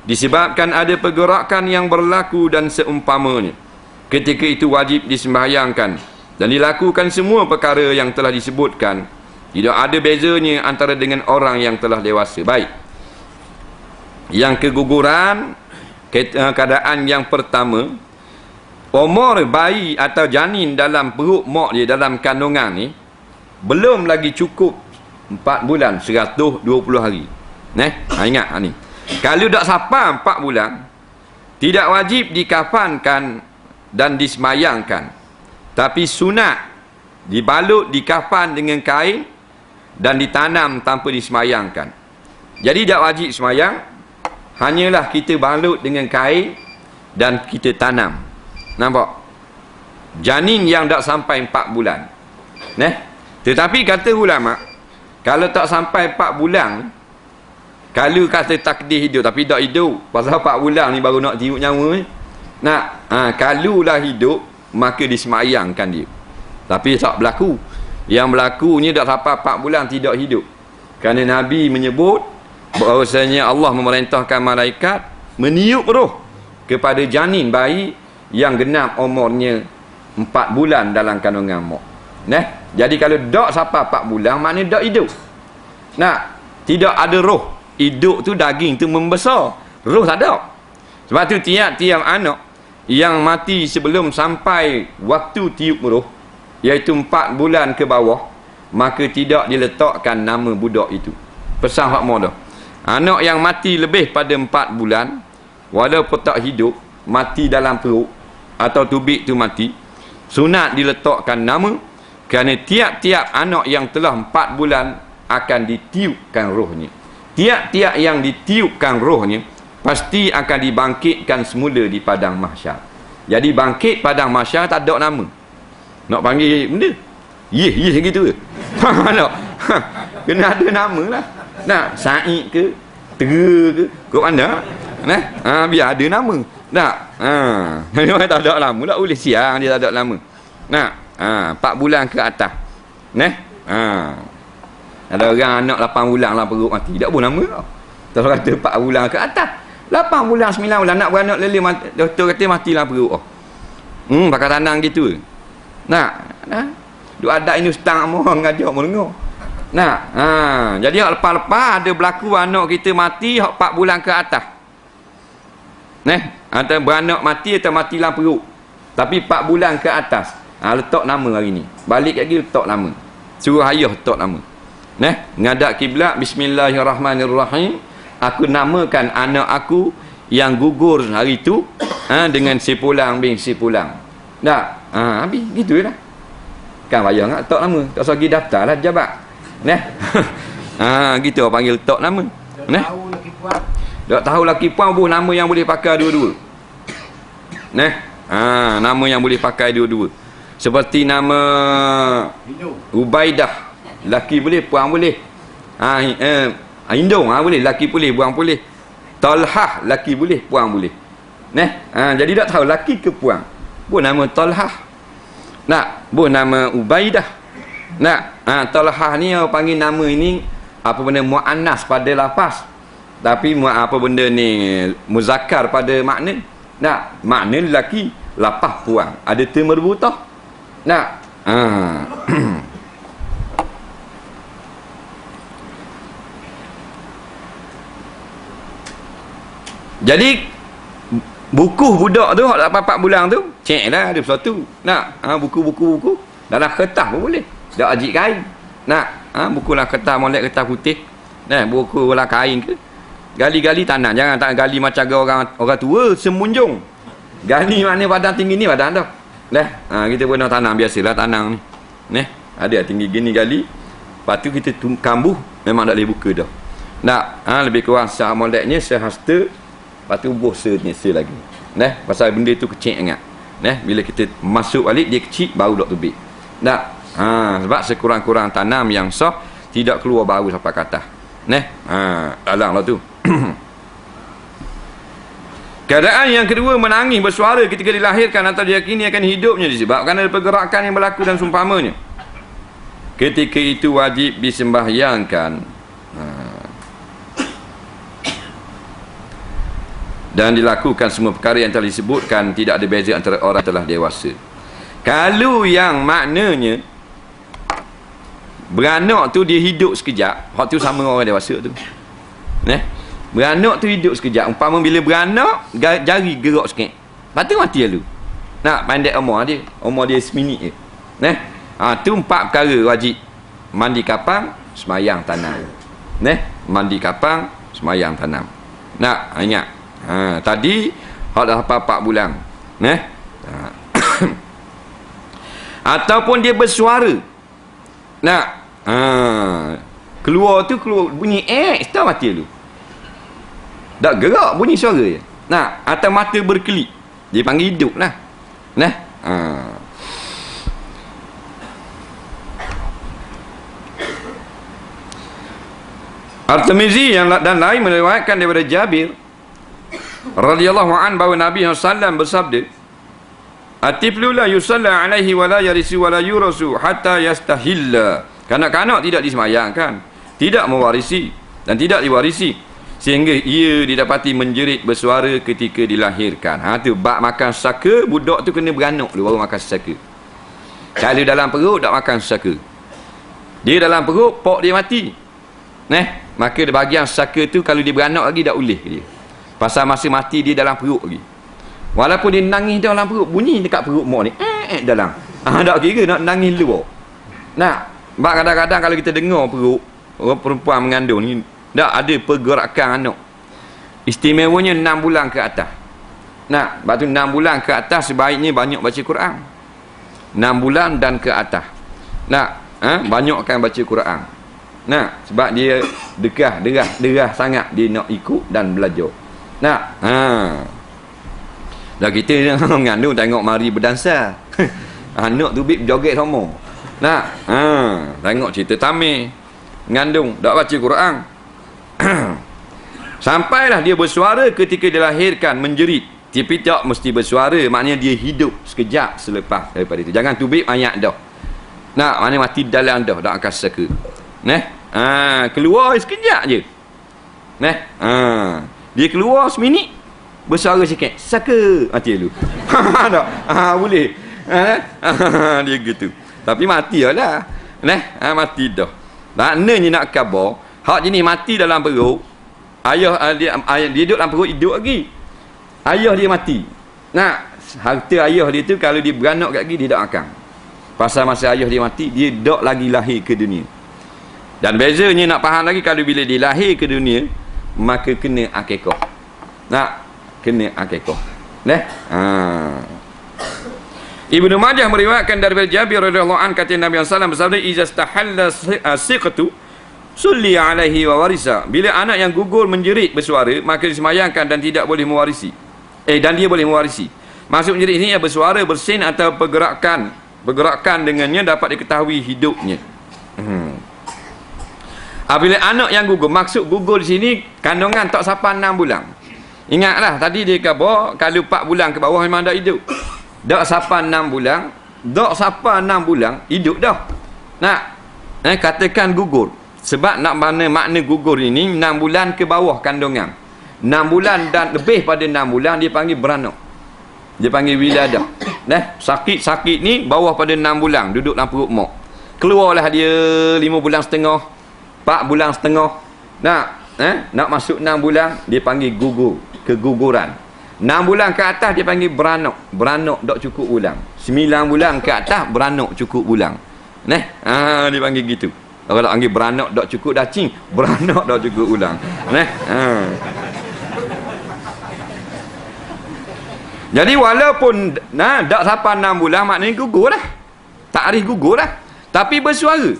disebabkan ada pergerakan yang berlaku dan seumpamanya. Ketika itu wajib disembahyangkan dan dilakukan semua perkara yang telah disebutkan. Tidak ada bezanya antara dengan orang yang telah dewasa. Baik. Yang keguguran, keadaan yang pertama, umur bayi atau janin dalam perut mak dia dalam kandungan ni belum lagi cukup 4 bulan 120 hari. Ingat ni. Kalau tak sampai 4 bulan, tidak wajib dikafankan dan disemayangkan, tapi sunat dibalut, dikafan dengan kain dan ditanam tanpa disemayangkan. Jadi tak wajib semayang, hanyalah kita balut dengan kain dan kita tanam. Nampak? Janin yang tak sampai 4 bulan. Tetapi kata ulama, kalau tak sampai 4 bulan, kalau kata takdir hidup tapi tak hidup, pasal 4 bulan ni baru nak tiup nyawa ni. Kalau lah hidup, maka disemayangkan dia. Tapi tak berlaku. Yang berlakunya dah sampai 4 bulan tidak hidup. Kerana Nabi menyebut bahawasanya Allah memerintahkan malaikat meniup roh kepada janin bayi yang genap umurnya 4 bulan dalam kandungan mak. Jadi kalau tak sampai 4 bulan, maknanya tak hidup. Tidak ada roh. Hidup tu daging tu membesar, roh tak ada. Sebab tu tiap-tiap anak yang mati sebelum sampai waktu tiup roh, iaitu 4 bulan ke bawah, maka tidak diletakkan nama budak itu. Pesan hak dah. Anak yang mati lebih pada 4 bulan, walaupun tak hidup, mati dalam perut atau tubik tu mati, sunat diletakkan nama, kerana tiap-tiap anak yang telah 4 bulan akan ditiupkan rohnya. Tiap-tiap yang ditiupkan rohnya pasti akan dibangkitkan semula di padang mahsyar. Jadi bangkit padang mahsyar tak ada nama. Nak panggil benda? Gitu ke? Kena ada nama lah. Said ke? Tera ke? Kau mana? Nah, biar ada nama. Tak. Memang tak ada lama tak boleh siang dia tak ada lama. Nah, 4 bulan ke atas. Nah. Ada orang anak 8 bulan lah perut mati. Tak pun nama tau. Kalau kata 4 bulan ke atas. 8 bulan, 9 bulan nak beranak lele mati. Doktor kata matilah perut. Pakai tanang gitu. Nah. Duk adat ini ustaz mau ngajak mau dengar. Nah, jadi hak lepas-lepas ada berlaku anak kita mati hak 4 bulan ke atas. Antara beranak mati atau mati dalam perut. Tapi 4 bulan ke atas. Letak nama hari ni. Balik lagi letak nama. Suruh ayah letak nama. Ngadap kiblat bismillahirrahmanirrahim. Aku namakan anak aku yang gugur hari tu dengan Sipulang bin Sipulang. Tak? Habis gitu je lah. Kan payah nak letak nama. Tak usah pergi daftar lah jabat. Gitu orang panggil letak nama. Tak tahu laki puan pun nama yang boleh pakai dua-dua. Nama yang boleh pakai dua-dua. Seperti nama Ubaidah, laki boleh, puan boleh. Indung boleh, laki boleh, puan boleh. Talhah, laki boleh, puan boleh. Jadi tak tahu laki ke puan. Pun nama Talhah. Pun nama Ubaidah. Talhah ni orang panggil nama ini apa benda muannas pada lafaz. Tapi apa benda ni muzakkar pada makna. Makna lelaki, lapah puang. Ada termerbutah. Jadi buku budak tu hak 4 bulan tu, cek lah ada sesuatu. Buku-buku dalam kertas pun boleh. Tak ajik kain. Buku lah kertas molek kertas putih. Buku lah kain ke. Gali-gali tanah, jangan tak gali macam orang tua semunjung. Gali mana badan tinggi ni badan dah. Kita pernah tanam biasalah tanam ni. Ada tinggi gini gali. Lepas tu kita kambuh memang tak boleh buka dah. Lebih kurang sah moleknya sehasta. Lepas tu buh se lagi. Pasal benda tu kecil sangat. Bila kita masuk balik dia kecil baru dok tubik. Sebab sekurang-kurang tanam yang sah tidak keluar bau sampai ke atas. Dalam lah tu. Keadaan yang kedua, menangis bersuara ketika dilahirkan atau diyakini akan hidupnya disebabkan ada pergerakan yang berlaku dan seumpamanya. Ketika itu wajib disembahyangkan dan dilakukan semua perkara yang telah disebutkan. Tidak ada beza antara orang telah dewasa. Kalau yang maknanya beranak tu dia hidup sekejap, hak tu sama orang dewasa tu. Beranak tu hidup sekejap. Umpama bila beranak jari gerak sikit, lepas tu mati lalu. Pendek umur dia seminit je. Tu 4 perkara wajib. Mandi kapang, semayang tanam. Mandi kapang, semayang tanam. Ingat. Tadi hak dah 4 bulan. Ataupun dia bersuara. Keluar bunyi start mati dulu. Tak gerak bunyi suara je. Atau mata berkelip. Dia panggil hidup lah. At-Tirmizi dan lain meriwayatkan daripada Jabir radhiyallahu an bahawa Nabi SAW bersabda, At-tiflu la yusalla alaihi wa la yarisu wa la yurasu hatta yastahilla. Kanak-kanak tidak disemayangkan, tidak mewarisi dan tidak diwarisi sehingga ia didapati menjerit bersuara ketika dilahirkan. Tu bab makan saka, budak tu kena beranak dulu baru makan saka. Kalau dalam perut tak makan saka. Dia dalam perut pok dia mati. Maka bahagian saka tu kalau dia beranak lagi tak boleh dia. Pasal masa mati dia dalam perut lagi. Walaupun dia nangis dalam perut, bunyi dekat perut mak ni dalam. Tak kira nak nangis luar. Sebab kadang-kadang kalau kita dengar perut orang perempuan mengandung ni tak ada pergerakan anak. Istimewanya 6 bulan ke atas. Sebab tu 6 bulan ke atas sebaiknya banyak baca Quran. 6 bulan dan ke atas. Banyakkan baca Quran. Sebab dia derah sangat dia nak ikut dan belajar. Dah kita mengandung tengok mari berdansa. Anak tu berjoget sama. Tengok cerita Tamir mengandung tak baca Quran. Sampailah dia bersuara ketika dilahirkan, menjerit. Tapi tak mesti bersuara, maknanya dia hidup sekejap selepas daripada itu. Jangan tubik mayat dah. Nak, maknanya mati dalam dah, tak akan seka. Keluar sekejap je. Dia keluar seminit, bersuara sikit, seka, mati dulu. Tak? Boleh. Dia gitu. Tapi mati lah. Mati dah. Maknanya nak khabar, hak jenis mati dalam perut, ayah dia duduk dalam perut, hidup lagi. Ayah dia mati. Harta ayah dia tu kalau dia beranak kat lagi, dia tak akan. Pasal masa ayah dia mati, dia tak lagi lahir ke dunia. Dan bezanya nak faham lagi, kalau bila dia lahir ke dunia, maka kena akikah. Kena akikah. Ibnu Majah meriwayatkan daripada Jabir radhiyallahu anhu, kata Nabi sallallahu alaihi wasallam bersabda, "Iza istahalla siqatu sulli alaihi wa warisa." Bila anak yang gugur menjerit bersuara, maka disemayangkan dan tidak boleh mewarisi. Dan dia boleh mewarisi. Maksud menjerit ini ia bersuara, bersin atau pergerakan dengannya dapat diketahui hidupnya. Apabila anak yang gugur, maksud gugur di sini kandungan tak sampai 6 bulan. Ingatlah tadi dia kata kalau 4 bulan ke bawah memang dah hidup. Tak sampai 6 bulan, tak sampai 6 bulan hidup dah. Katakan gugur. Sebab nak makna gugur ini 6 bulan ke bawah kandungan. 6 bulan dan lebih pada 6 bulan dia panggil beranak. Dia panggil wiladah. Sakit-sakit ni bawah pada 6 bulan duduk dalam perut mak. Keluarlah dia 5 bulan setengah, 4 bulan setengah. Nak masuk 6 bulan dia panggil gugur, keguguran. 6 bulan ke atas dia panggil beranak. Beranak tak cukup bulan. 9 bulan ke atas beranak cukup bulan. Dia panggil gitu. Kalau panggil beranak tak cukup dacing, beranak tak cukup bulan. Jadi walaupun tak sampai 6 bulan, maknanya gugur lah. Takrif gugur lah. Tapi bersuara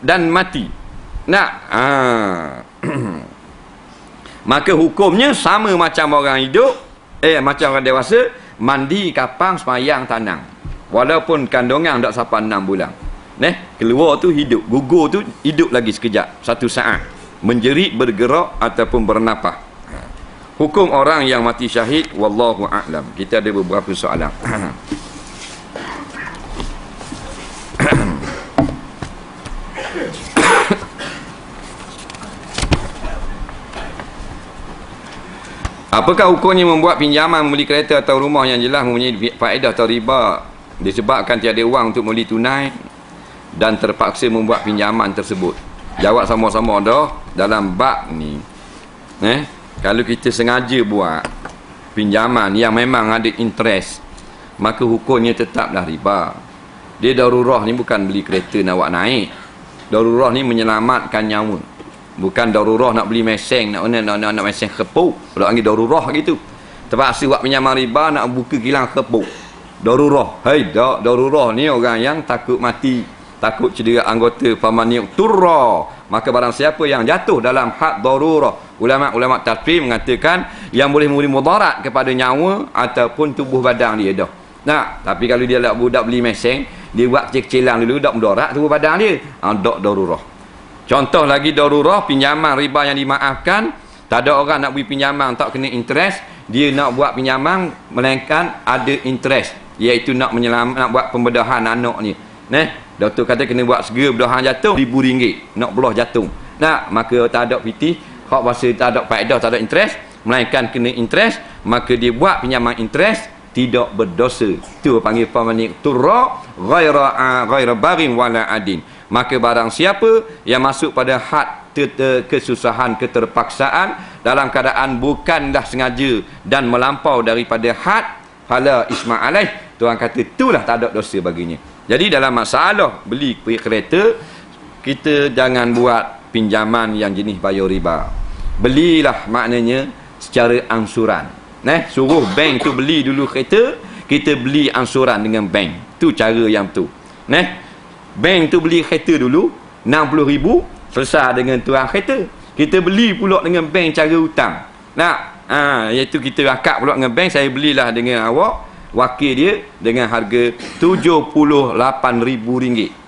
dan mati. Maka hukumnya sama macam orang hidup, macam orang dewasa, mandi, kapang, semayang, tanang. Walaupun kandungan tak sampai 6 bulan. Keluar tu hidup, gugur tu hidup lagi sekejap, 1 saat. Menjerit, bergerak ataupun bernafas. Hukum orang yang mati syahid, wallahu a'lam. Kita ada beberapa soalan. Apakah hukumnya membuat pinjaman membeli kereta atau rumah yang jelas mempunyai faedah atau riba disebabkan tiada wang untuk membeli tunai dan terpaksa membuat pinjaman tersebut? Jawab sama-sama dah dalam bab ni. Kalau kita sengaja buat pinjaman yang memang ada interest, maka hukumnya tetaplah riba. Dia darurah ni bukan beli kereta nak awak naik. Darurah ni menyelamatkan nyawa. Bukan darurah nak beli meseng, nak meseng kepuk. Kalau panggil darurah gitu. Terpaksa buat pinjaman riba nak buka kilang kepuk. Darurah. Darurah ni orang yang takut mati, takut cedera anggota, famani turra. Maka barang siapa yang jatuh dalam had darurah, ulama-ulama tafsir mengatakan yang boleh memberi mudarat kepada nyawa ataupun tubuh badan dia dah. Tapi kalau dia budak beli meseng, dia buat kecil-kecilan dulu, tak mudarat tubuh badan dia. Tak darurah. Contoh lagi darurah, pinjaman riba yang dimaafkan. Tak ada orang nak beri pinjaman tak kena interest, dia nak buat pinjaman melainkan ada interest, iaitu nak buat pembedahan anak ni. Doktor kata kena buat segera bedahan jantung RM1,000 nak belah jantung. Maka tak ada piti, hak bahasa tak ada faedah, tak ada interest, melainkan kena interest, maka dia buat pinjaman interest, tidak berdosa. Itu panggil famani turra ghaira baghin wala adin. Maka barang siapa yang masuk pada had kesusahan, keterpaksaan dalam keadaan bukanlah sengaja dan melampau daripada had, fala isma alaih, Tuhan kata itulah tak ada dosa baginya. Jadi dalam masalah beli kereta, kita jangan buat pinjaman yang jenis bayar riba. Belilah maknanya secara angsuran. Suruh bank tu beli dulu kereta, kita beli angsuran dengan bank. Tu cara yang tu. Bank tu beli kereta dulu RM60,000, selesai dengan tuan kereta. Kita beli pula dengan bank cara hutang. Iaitu kita akad pula dengan bank, saya belilah dengan awak, wakil dia dengan harga RM78,000.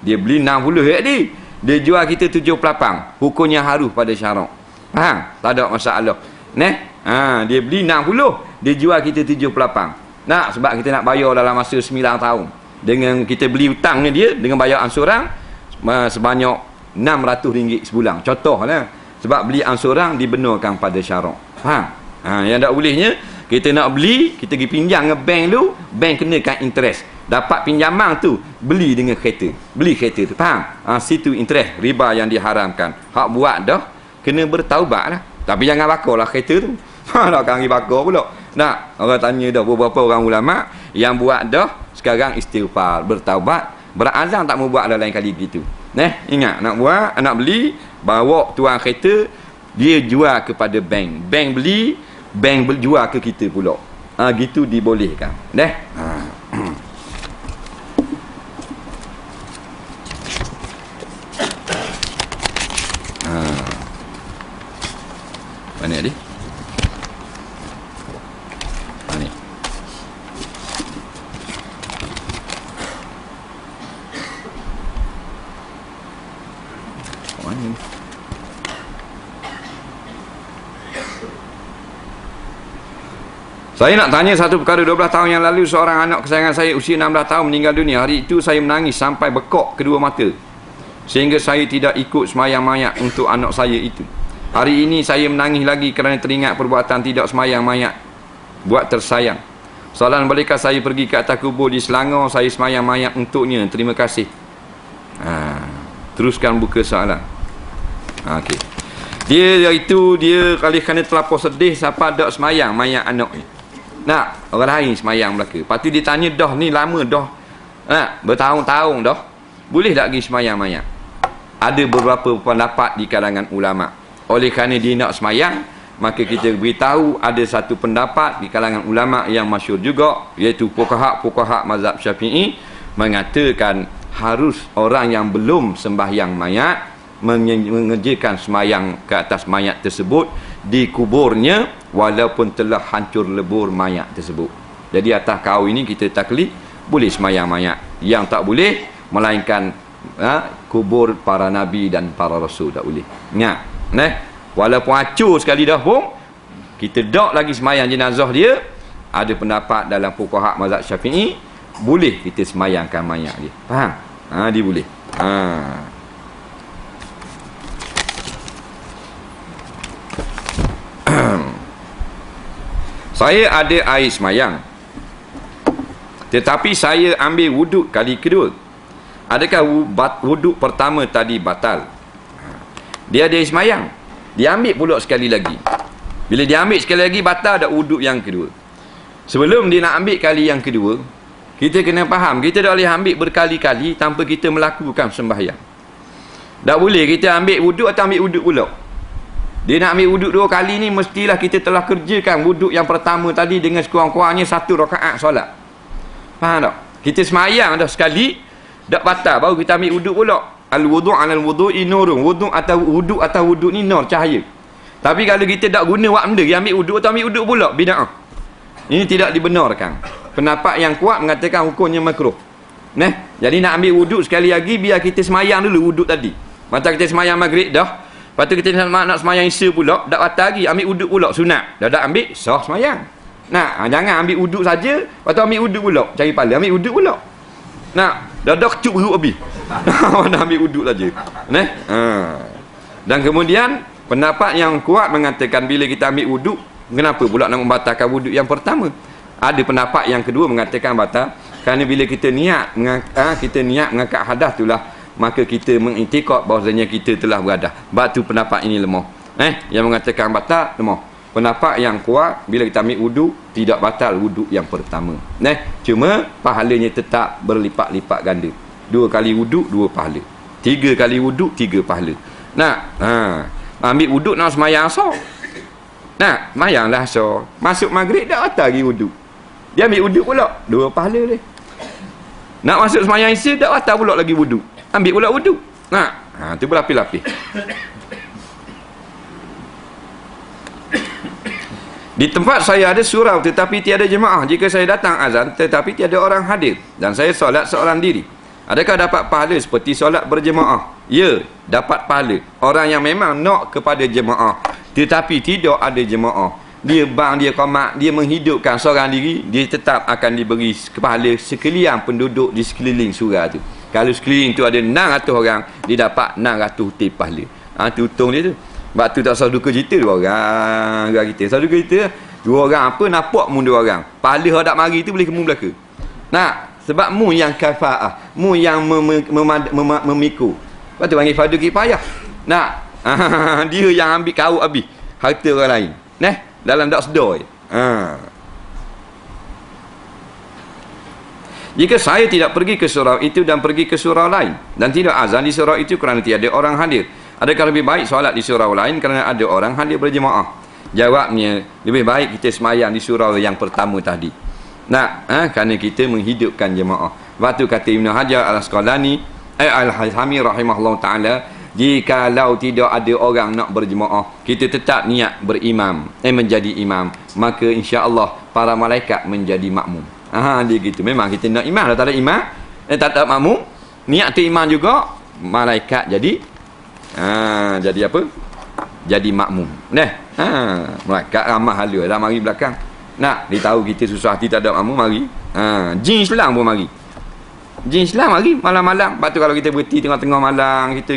Dia beli 60 tadi, dia jual kita 78. Hukumnya harus pada syarak. Faham? Tak ada masalah. Dia beli 60, dia jual kita 78. Sebab kita nak bayar dalam masa 9 tahun. Dengan kita beli hutang ni dia dengan bayar ansuran sebanyak RM600 sebulan. Contohlah. Sebab beli ansuran dibenarkan pada syarak. Faham? Yang tak bolehnya kita nak beli, kita pergi pinjam dengan bank dulu, bank kenakan interest. Dapat pinjaman tu, beli dengan kereta. Beli kereta tu, faham? Situ interest, riba yang diharamkan. Hak buat dah, kena bertaubat lah. Tapi jangan bakar lah kereta tu. Nak pergi bakar pula. Orang tanya dah beberapa orang ulama yang buat dah, sekarang istighfar, bertaubat, berazam tak mau buat dah lain kali gitu. Ingat, nak buat, nak beli, bawa tuan kereta, dia jual kepada bank. Bank beli, bank jual ke kita pula. Gitu dibolehkan. Mana dia? Ni. Mana? Saya nak tanya satu perkara. 12 tahun yang lalu seorang anak kesayangan saya usia 16 tahun meninggal dunia. Hari itu saya menangis sampai bekok kedua mata, sehingga saya tidak ikut semayang mayat untuk anak saya itu. Hari ini saya menangis lagi kerana teringat perbuatan tidak semayang mayat buat tersayang. Soalan, bolehkah saya pergi ke atas kubur di Selangor, saya semayang mayat untuknya? Terima kasih. Teruskan buka soalan. Okey. Dia kali kerana terlampau sedih siapa tak semayang mayat anak ni. Orang lain semayang belaka. Lepas tu dia tanya, dah ni lama dah. Bertahun-tahun dah. Boleh tak pergi semayang mayat? Ada beberapa pendapat di kalangan ulama'. Oleh kerana dia nak semayang, maka kita beritahu ada satu pendapat di kalangan ulama' yang masyhur juga, iaitu fuqaha mazhab Syafi'i mengatakan harus orang yang belum sembahyang mayat mengerjakan semayang ke atas mayat tersebut di kuburnya walaupun telah hancur lebur mayat tersebut. Jadi atas kau ini kita taklid boleh semayang mayat. Yang tak boleh melainkan kubur para nabi dan para rasul tak boleh. Ingat, walaupun hancur sekali dah pun kita tak lagi semayang jenazah dia. Ada pendapat dalam fuqaha mazhab Syafi'i boleh kita semayangkan mayat dia. Faham? Dia boleh. Saya ada air semayang, tetapi saya ambil wuduk kali kedua. Adakah wuduk pertama tadi batal? Dia ada air semayang, dia ambil pula sekali lagi. Bila dia ambil sekali lagi, batal tak wuduk yang kedua. Sebelum dia nak ambil kali yang kedua, kita kena faham, kita tak boleh ambil berkali-kali tanpa kita melakukan sembahyang. Tak boleh kita ambil wuduk atau ambil wuduk pula. Dia nak ambil wuduk 2 kali ni, mestilah kita telah kerjakan wuduk yang pertama tadi dengan sekurang-kurangnya 1 rakaat solat. Faham tak? Kita semayang dah sekali, dak batal, baru kita ambil wuduk pula. Al-wudu' alal wudu'i nurun. Wuduk atau wuduk ni nur, cahaya. Tapi kalau kita tak guna buat benda, dia ambil wuduk atau ambil wuduk pula, bid'ah. Ini tidak dibenarkan. Pendapat yang kuat mengatakan hukumnya makruh. Jadi nak ambil wuduk sekali lagi, biar kita semayang dulu wuduk tadi. Masa kita semayang maghrib dah, lepas tu kita nak semayang isya pula, tak batal lagi, ambil wuduk pula sunat. Dah ambil, sah semayang. Jangan ambil wuduk saja, lepas tu ambil wuduk pula, cari pahala, ambil wuduk pula. Dah kecup beruk habis. Dah ambil wuduk saja. Dan kemudian pendapat yang kuat mengatakan bila kita ambil wuduk, kenapa pula nak membatalkan wuduk yang pertama? Ada pendapat yang kedua mengatakan batal kerana bila kita niat mengangkat hadas itulah, maka kita mengiktikad bahawasanya kita telah beradah. Batu pendapat ini lemah. Yang mengatakan batal lemah. Pendapat yang kuat, bila kita ambil wuduk, tidak batal wuduk yang pertama. Cuma pahalanya tetap berlipat-lipat ganda. 2 kali wuduk, 2 pahala. 3 kali wuduk, 3 pahala. Ambil wuduk nak semayang asar. Semayanglah asar. Masuk maghrib dah batal lagi wuduk. Dia ambil wuduk pula, 2 pahala dia. Nak masuk semayang isya dah batal pula lagi wuduk. Ambil pula wuduk. Tu berlapis-lapis. Di tempat saya ada surau tetapi tiada jemaah. Jika saya datang azan tetapi tiada orang hadir dan saya solat seorang diri, adakah dapat pahala seperti solat berjemaah? Ya, dapat pahala. Orang yang memang nak kepada jemaah, Tetapi tidak ada jemaah. Dia qamat, dia menghidupkan seorang diri, dia tetap akan diberi pahala sekalian penduduk di sekeliling surau tu. Kalau sekeliling tu ada 600 orang, dia dapat 600 hutih pahala. Tu hitung dia tu. Sebab tu tak usah duka cerita dua orang kita. Usah duka cerita dua orang apa nampak mu dua orang. Pahala hendak mari tu boleh kemu belaka. Sebab mu yang kafaah, mu yang memikul. Lepas tu panggil fardu kifayah. Dia yang ambil kau habis harta orang lain. Dalam tak sedar. Jika saya tidak pergi ke surau itu dan pergi ke surau lain dan tidak azan di surau itu kerana tiada orang hadir, adakah lebih baik solat di surau lain kerana ada orang hadir berjemaah? Jawabnya, lebih baik kita semayang di surau yang pertama tadi. Kerana kita menghidupkan jemaah. Waktu kata Ibn Hajar Al-Asqalani Al-Haythami rahimahullah ta'ala, jikalau tidak ada orang nak berjemaah, kita tetap niat berimam, menjadi imam, maka insya-Allah para malaikat menjadi makmum. Dia gitu. Memang kita nak imam, kalau tak ada imam, tak ada makmum, niat tu imam juga, malaikat jadi jadi apa? Jadi makmum. Malaikat ramah hala dah mari belakang. Nak ditahu kita susah hati tak ada makmum mari. Jin Islam pun mari. Jin Islam mari malam-malam. Lepas tu kalau kita berhenti tengah-tengah malam, kita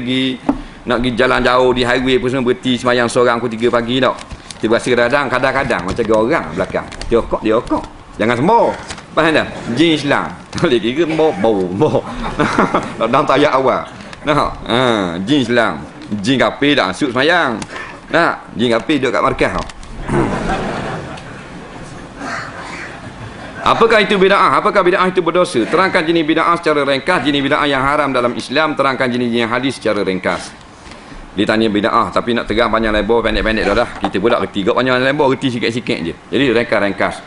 nak pergi jalan jauh di highway pun semua berhenti sembahyang seorang pukul 3 pagi tau. Kita berasa kadang-kadang macam orang belakang. Dia okok. Jangan sembah. Faham tak? Jin Islam. Boleh kira bau. Dalam tayak awal. Jin Islam. Jin kafir dah asuk sembahyang. Jin kafir duduk kat markah tau. Apakah itu bid'ah? Apakah bid'ah itu berdosa? Terangkan jenis bid'ah secara ringkas, jenis bid'ah yang haram dalam Islam, terangkan jenis-jenis hadis secara ringkas. Dia tanya bid'ah, tapi nak terang panjang lebar, pendek-pendek dah. Kita pula reti kat panjang lebar, reti sikit-sikit je. Jadi ringkas-ringkas.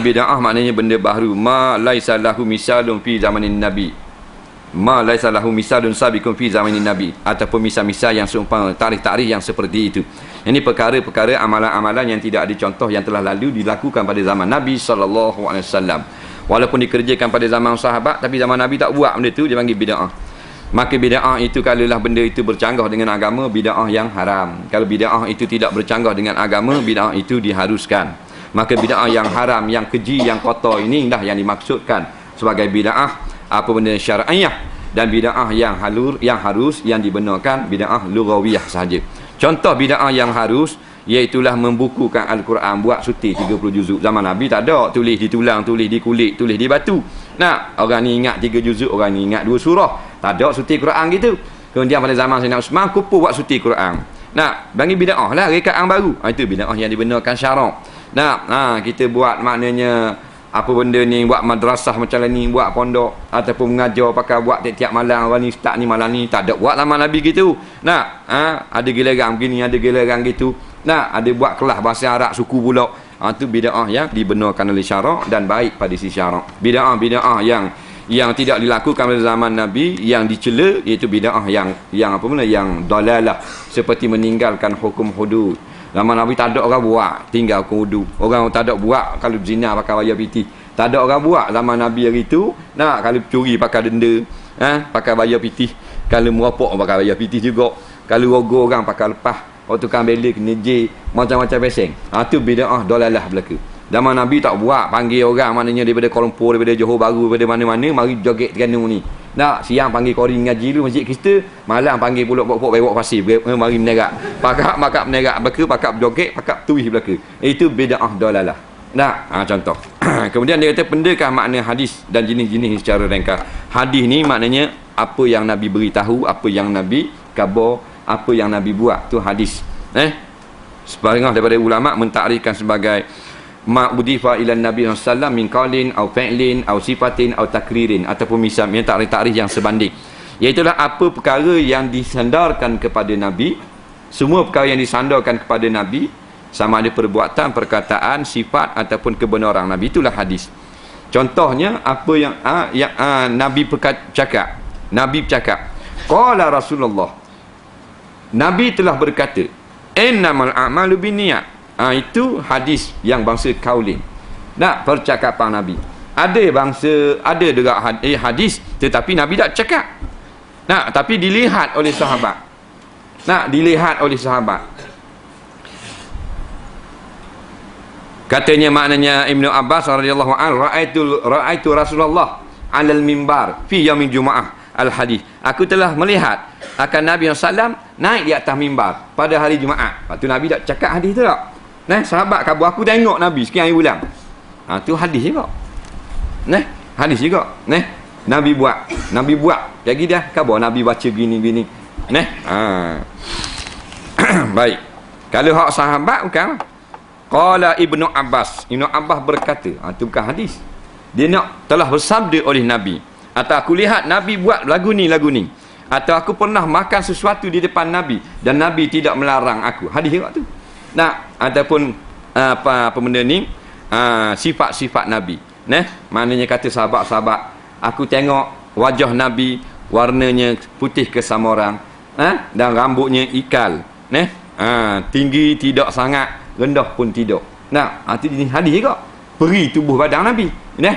Bid'ah maknanya benda baru. Ma laisa lahu misalun fi zamanin Nabi. Ma laisa lahu misalun sabiqun fi zamanin Nabi. Ataupun misal-misal yang seumpama, tarikh-tarikh yang seperti itu. Ini perkara-perkara amalan-amalan yang tidak ada contoh yang telah lalu dilakukan pada zaman Nabi SAW. Walaupun dikerjakan pada zaman sahabat, tapi zaman Nabi tak buat benda itu, dia panggil bid'ah. Maka bid'ah itu kalaulah benda itu bercanggah dengan agama, bid'ah yang haram. Kalau bid'ah itu tidak bercanggah dengan agama, bid'ah itu diharuskan. Maka bid'ah yang haram, yang keji, yang kotor ini dah yang dimaksudkan sebagai bid'ah apa benda syar'iyah, dan bid'ah yang harus yang dibenarkan bid'ah lughawiyah sahaja. Contoh bid'ah yang harus iaitulah membukukan Al-Quran, buat suti 30 juzuk. Zaman Nabi tak ada, tulis di tulang, tulis di kulit, tulis di batu. Orang ni ingat 3 juzuk, orang ni ingat 2 surah. Tak ada suti Quran gitu. Kemudian pada zaman Sayyidina Uthman kupu buat suti Quran. Bagi bid'ah lah rekaan baru. Itu bid'ah yang dibenarkan syarak. Kita buat maknanya apa benda ni, buat madrasah macam ni, buat pondok ataupun mengajar pakai buat tiap-tiap malam, orang ni start ni malam ni, tak ada buat zaman Nabi gitu. Ada giliran begini, ada giliran gitu. Ada buat kelas bahasa Arab suku pula. Itu bid'ah yang dibenarkan oleh syarak dan baik pada sisi syarak. Bid'ah yang tidak dilakukan pada zaman Nabi, yang dicela, iaitu bid'ah yang apa benda, yang dalalah, seperti meninggalkan hukum hudud. Zaman Nabi tak ada orang buat, tinggal kudu. Orang tak ada buat kalau zina pakai bayar piti. Tak ada orang buat zaman Nabi hari tu. Kalau curi pakai denda, pakai bayar piti. Kalau merapok pakai bayar piti juga. Kalau rogo orang pakai lepas. Waktu kan bela kena je, macam-macam peseng. Tu bid'ah dalalah belaka. Zaman Nabi tak buat, panggil orang maknanya daripada Kuala Lumpur, daripada Johor Bahru, daripada mana-mana, mari joget Terengganu ni. Siang panggil kori ngaji dulu masjid kita, malam panggil pulak pokok bewok pasir, mari menerak. Pakak menerak belaka, pakak joget, pakak tuih belaka. Itu bid'ah dalalah. Contoh. Kemudian dia kata pendekah makna hadis dan jenis-jenis secara ringkas. Hadis ni maknanya apa yang Nabi beritahu, apa yang Nabi khabar, apa yang Nabi buat, tu hadis. Sebahagian daripada ulama mentakrifkan sebagai ma udifa ila Nabi sallallahu min qaulin au fi'lin au sifatin au takririn, ataupun misalnya takrif yang sebanding, iaitulah apa perkara yang disandarkan kepada Nabi, semua perkara yang disandarkan kepada Nabi, sama ada perbuatan, perkataan, sifat ataupun kebenaran Nabi, itulah hadis. Contohnya apa yang Nabi cakap. Nabi bercakap, qala Rasulullah, Nabi telah berkata, innamal a'malu binniyat. Itu hadis yang bangsa kaulin. Percakapan Nabi. Ada juga hadis tetapi Nabi tak cakap. Tapi dilihat oleh sahabat. Dilihat oleh sahabat. Katanya maknanya Ibnu Abbas radhiyallahu anhu, ra'aitu Rasulullah 'alal mimbar fi yaumil Jumaah al-hadis. Aku telah melihat akan Nabi SAW naik di atas mimbar pada hari Jumaat. Lepas tu Nabi tak cakap hadis tu tak? Nah, sahabat khabar aku tengok Nabi sekian hari bulan. Tu hadis juga. Nah, hadis juga. Nah, Nabi buat. Jadi dah khabar Nabi baca gini-gini. Nah, baik. Kalau hak sahabat bukan. Qala Ibnu Abbas berkata, itu bukan hadis. Dia telah bersabda oleh Nabi, atau aku lihat Nabi buat lagu ni, atau aku pernah makan sesuatu di depan Nabi dan Nabi tidak melarang aku. Hadis juga tu. Nah, ataupun apa benda ni, sifat-sifat Nabi. Nah, maknanya kata sahabat-sahabat, aku tengok wajah Nabi warnanya putih kesamorang, dan rambutnya ikal. Nah, tinggi tidak sangat, rendah pun tidak. Nah, itu jenis hadis juga. Peri tubuh badan Nabi. Nah.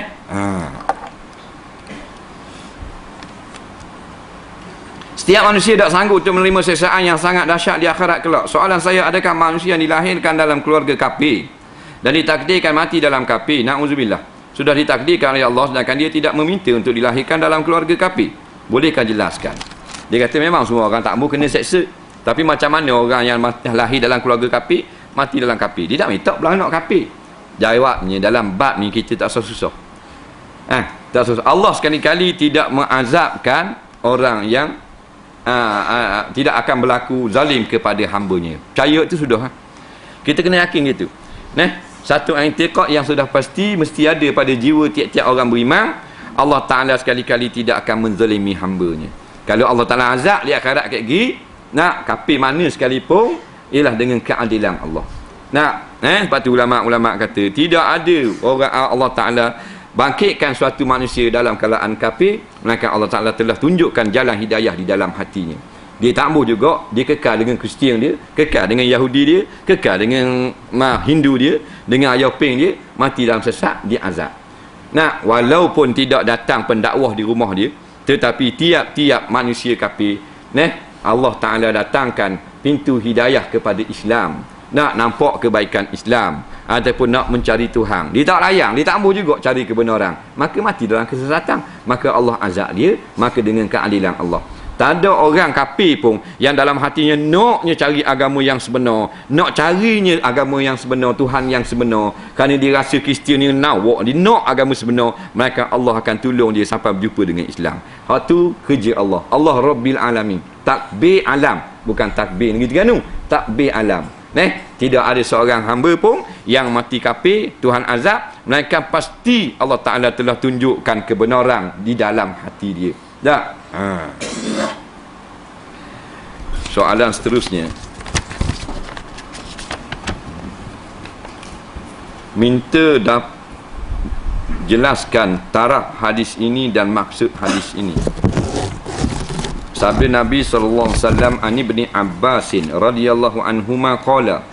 Setiap manusia tak sanggup untuk menerima siksaan yang sangat dahsyat di akhirat kelak. Soalan saya, adakah manusia yang dilahirkan dalam keluarga kafir dan ditakdirkan mati dalam kafir? Na'udzubillah. Sudah ditakdirkan oleh Allah sedangkan dia tidak meminta untuk dilahirkan dalam keluarga kafir. Bolehkah jelaskan? Dia kata memang semua orang tak mahu kena seksa. Tapi macam mana orang yang lahir dalam keluarga kafir mati dalam kafir? Dia tak minta pula nak kafir. Jawabnya dalam bab ni kita tak susah. Tak susah. Allah sekali-kali tidak mengazabkan orang yang tidak akan berlaku zalim kepada hamba-Nya. Percaya itu sudah. Kita kena yakin gitu. Satu i'tiqad yang sudah pasti mesti ada pada jiwa tiap-tiap orang beriman. Allah Ta'ala sekali-kali tidak akan menzalimi hamba-Nya. Kalau Allah Ta'ala azab di akhirat kayak gini, kafir mana sekalipun, ialah dengan keadilan Allah. Sebab tu ulama' kata tidak ada orang Allah Ta'ala bangkitkan suatu manusia dalam keadaan kafir, melainkan Allah Ta'ala telah tunjukkan jalan hidayah di dalam hatinya. Dia tak mahu juga, dia kekal dengan Kristian dia, kekal dengan Yahudi dia, kekal dengan Hindu dia, dengan Ayopeng dia, mati dalam sesat, dia azab. Walaupun tidak datang pendakwah di rumah dia, tetapi tiap-tiap manusia kafir, Allah Ta'ala datangkan pintu hidayah kepada Islam, nak nampak kebaikan Islam ataupun nak mencari Tuhan. Dia tak layang, dia tak mahu juga cari kebenaran, maka mati dalam kesesatan, maka Allah azab dia, maka dengan keadilan Allah. Tak ada orang kafir pun yang dalam hatinya naknya cari agama yang sebenar, nak carinya agama yang sebenar, Tuhan yang sebenar, kerana dia rasa Kristian ni nawak, dia nak agama sebenar, maka Allah akan tolong dia sampai berjumpa dengan Islam. Hak tu kerja Allah. Allah Rabbil Alamin. Takbir alam, bukan takbir gitu kan, takbir alam. Tidak ada seorang hamba pun yang mati kafir Tuhan azab, melainkan pasti Allah Ta'ala telah tunjukkan kebenaran di dalam hati dia. Soalan seterusnya, minta jelaskan taraf hadis ini dan maksud hadis ini. Sabda Nabi sallallahu alaihi wasallam an Ibni Abbas radhiyallahu anhuma qala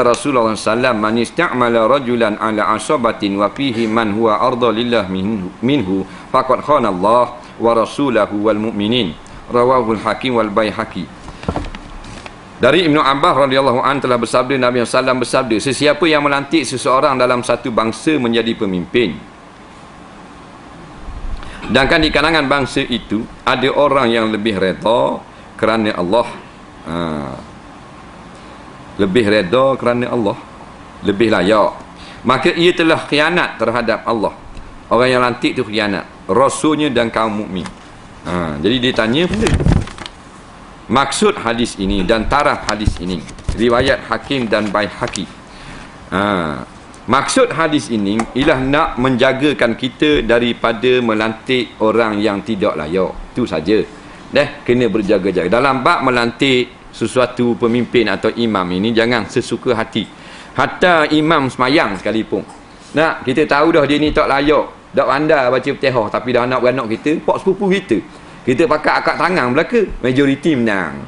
Rasulullah sallallahu man istamala rajulan ala asabatin wa fihi man huwa arda lillah minhu faqad khana Allah wa rasulahu wal mu'minin. Rawahu al-Hakim wal Baihaqi. Dari Ibnu Abbas radhiyallahu anhu telah bersabda, Nabi sallallahu alaihi wasallam bersabda, sesiapa yang melantik seseorang dalam satu bangsa menjadi pemimpin, sedangkan di kalangan bangsa itu ada orang yang lebih redha kerana Allah, lebih redha kerana Allah, lebih layak, maka ia telah khianat terhadap Allah. Orang yang lantik itu khianat Rasulnya dan kaum mukmin. Jadi dia tanya benda maksud hadis ini dan taraf hadis ini, riwayat Hakim dan Baihaqi. Maksud hadis ini ialah nak menjagakan kita daripada melantik orang yang tidak layak. Itu saja. Kena berjaga-jaga dalam bab melantik sesuatu pemimpin atau imam ini. Jangan sesuka hati. Hatta imam semayang sekalipun, kita tahu dah dia ni tak layak, tak pandai baca Fatihah, tapi dah anak beranak kita, pak sepupu kita pakai akad tangan belaka, majoriti menang.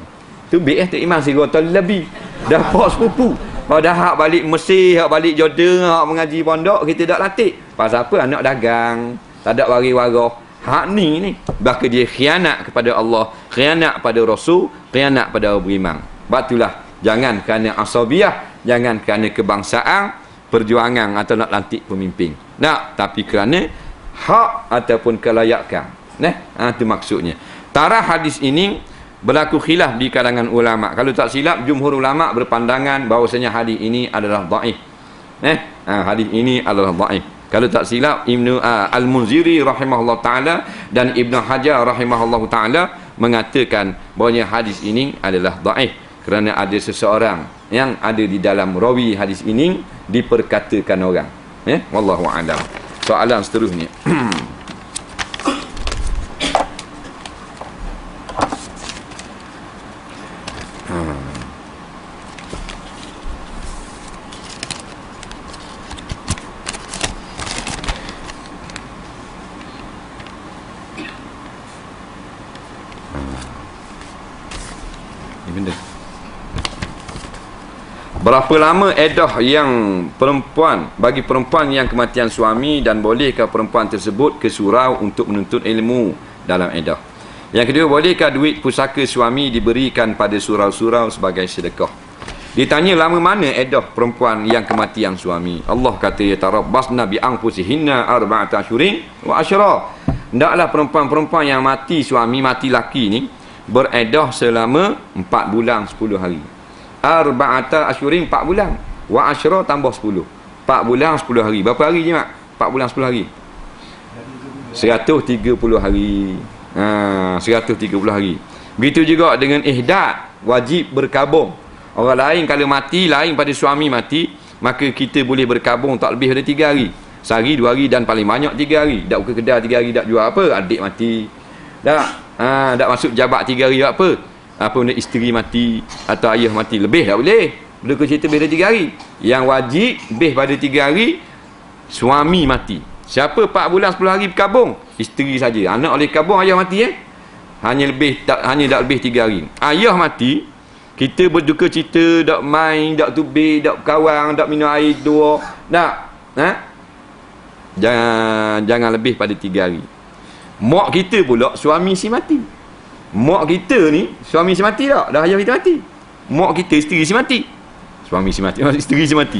Tu BS tu imam sigota lebih dah pak sepupu. Pada hak balik Mesir, hak balik Jordan, hak mengaji pondok, kita tak latih. Pasal apa? Anak dagang, tak ada waris-waris. Hak ni bahkan dia khianat kepada Allah, khianat pada Rasul, khianat pada orang beriman. Batulah, jangan kerana asabiah, jangan kerana kebangsaan, perjuangan atau nak lantik pemimpin. Tapi kerana hak ataupun kelayakan. Itu maksudnya. Tarah hadis ini berlaku khilaf di kalangan ulama. Kalau tak silap, jumhur ulama berpandangan bahawasanya hadis ini adalah dhaif. Hadis ini adalah dhaif. Kalau tak silap, Ibnu Al-Munziri rahimahullah taala dan Ibnu Hajar rahimahullah taala mengatakan bahawanya hadis ini adalah dhaif kerana ada seseorang yang ada di dalam rawi hadis ini diperkatakan orang. Wallahu a'lam. Soalan seterusnya. Berapa lama edah yang perempuan bagi perempuan yang kematian suami, dan bolehkah perempuan tersebut ke surau untuk menuntut ilmu dalam edah? Yang kedua, bolehkah duit pusaka suami diberikan pada surau-surau sebagai sedekah? Ditanya lama mana edah perempuan yang kematian suami. Allah kata yatarabbasna bi anfusihinna arba'ata asyurin wa asyra. Hendaklah perempuan-perempuan yang mati suami, mati laki ni beredah selama 4 bulan 10 hari. Arba'ata asyurin 4 bulan, wa asyra tambah 10. 4 bulan 10 hari. Berapa hari je mak? 4 bulan 10 hari. 130 hari. 130 hari. Begitu juga dengan ihdad, wajib berkabung. Orang lain kalau mati lain pada suami mati, maka kita boleh berkabung tak lebih dari 3 hari. Sehari, 2 hari dan paling banyak 3 hari. Tak buka kedai 3 hari, tak jual apa, adik mati. Tak masuk jabat 3 hari apa? Apa benda isteri mati atau ayah mati, lebih tak boleh. Berlaku cerita lebih dari 3 hari. Yang wajib lebih pada 3 hari suami mati. Siapa 4 bulan 10 hari berkabung? Isteri saja. Anak oleh kabung, ayah mati hanya tak lebih 3 hari. Ayah mati, kita berduka cita, tak main, tak tubik, tak berkawan, tak minum air dua. Jangan lebih pada 3 hari. Mak kita pula suami si mati. Mak kita ni suami si mati tak? Dah ayah kita mati. Mak kita isteri si mati. Suami si mati, isteri si mati.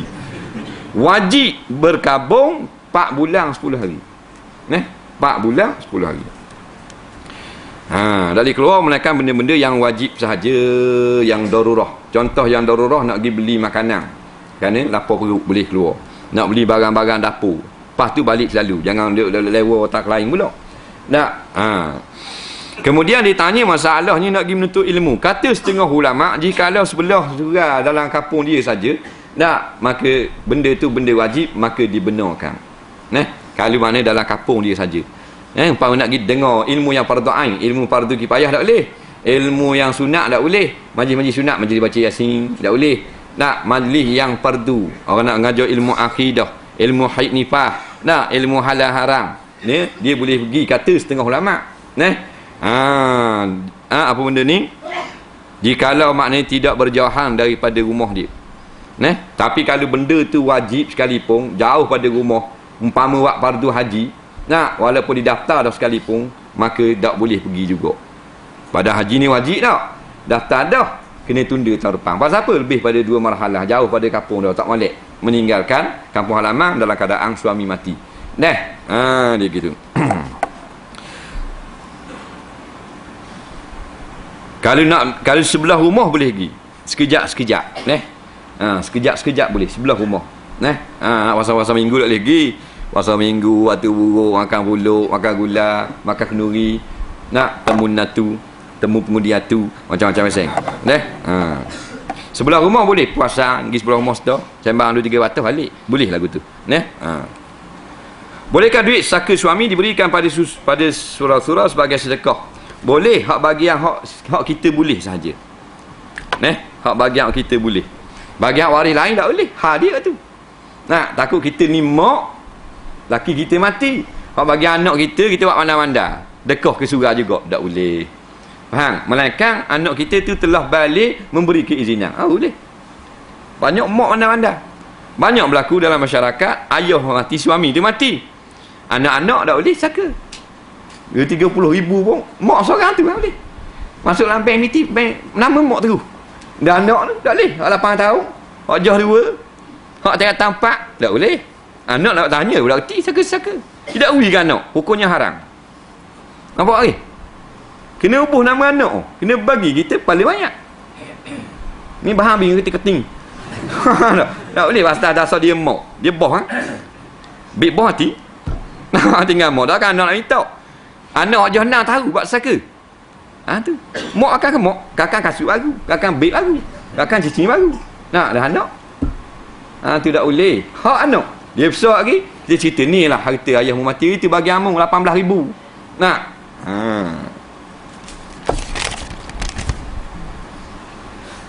Wajib berkabung 4 bulan 10 hari. 4 bulan 10 hari. Dari keluar melainkan benda-benda yang wajib sahaja, yang darurah. Contoh yang darurah, nak pergi beli makanan, kerana lapar perut boleh keluar. Nak beli barang-barang dapur, lepas tu balik selalu. Jangan lewat otak lain pula. Kemudian ditanya masalahnya nak pergi menuntut ilmu. Kata setengah ulama, jikalau sebelah surau dalam kampung dia saja, maka benda tu benda wajib, maka dibenarkan. Kalau mana dalam kampung dia saja. Umpama nak pergi dengar ilmu yang fardu ain, ilmu fardu kifayah tak boleh. Ilmu yang sunat tak boleh. Majlis-majlis sunat, majlis baca yasin tak boleh. Majlis yang fardu, orang nak mengajar ilmu akidah, ilmu haid nifah, ilmu halal haram, dia boleh pergi, kata setengah ulama. Apa benda ni? Jikalau maknanya tidak berjauhan daripada rumah dia. Tapi kalau benda tu wajib sekalipun, jauh pada rumah, umpama wak fardu haji, walaupun didaftar dah sekalipun, maka tak boleh pergi juga. Pada haji ni wajib tak? Daftar dah, kena tunda tahun depan. Pasal apa? Lebih pada 2 marhalah, jauh pada kampung dah, tak molek, meninggalkan kampung halaman dalam keadaan suami mati. Dia gitu. Kalau sebelah rumah boleh pergi sekejap-sekejap. Sekejap-sekejap boleh sebelah rumah. Puasa-puasa minggu tak boleh pergi. Puasa minggu, waktu buruk, makan buluk, makan gula, makan kenduri, temu natu, temu pengundi atu, macam-macam meseng. Sebelah rumah boleh puasa, pergi sebelah rumah sudah, sembang 2-3 waktu balik. Boleh lagu tu. Bolehkah duit saka suami diberikan pada surau-surau sebagai sedekah? Boleh, hak bagian hak kita boleh saja. Hak bagian kita boleh. Bagian waris lain tak boleh. Dia tu. Takut kita ni mak, laki kita mati. Hak bagian anak kita buat mandar-mandar. Dekah ke surau juga tak boleh. Faham? Melainkan anak kita tu telah balik memberi keizinan. Boleh. Banyak mak mandar-mandar. Banyak berlaku dalam masyarakat, ayah mati, suami tu mati. Anak-anak tak boleh saka. 30,000 pun mak seorang tu boleh masuk dalam bank nama mak tu, dan anak tu tak boleh 8 tahun, hak jah 2, Hak tak tampak tak boleh. Anak nak tanya pula reti saka-saka. Tidak boleh kan anak, hukumnya haram. Nampak lagi? Kena ubuh nama anak tu. Kena bagi kita paling banyak. Ni bahan bing keting-keting. Tak boleh pasal dasar dia mau. Dia boh ha. Bik boh hati. Tinggal mau dah kan anak nak minta. Anak je nak tahu buat saka. Ha tu. Mak akan ke mak, kakak kasut baru, kakak bik baru, kakak cincin baru. Nak dah anak. Ha tu tak boleh. Hak anak. Dia besar lagi, dia cerita ni lah harta ayahmu mati itu bagi amung 18,000. Nak. Ha.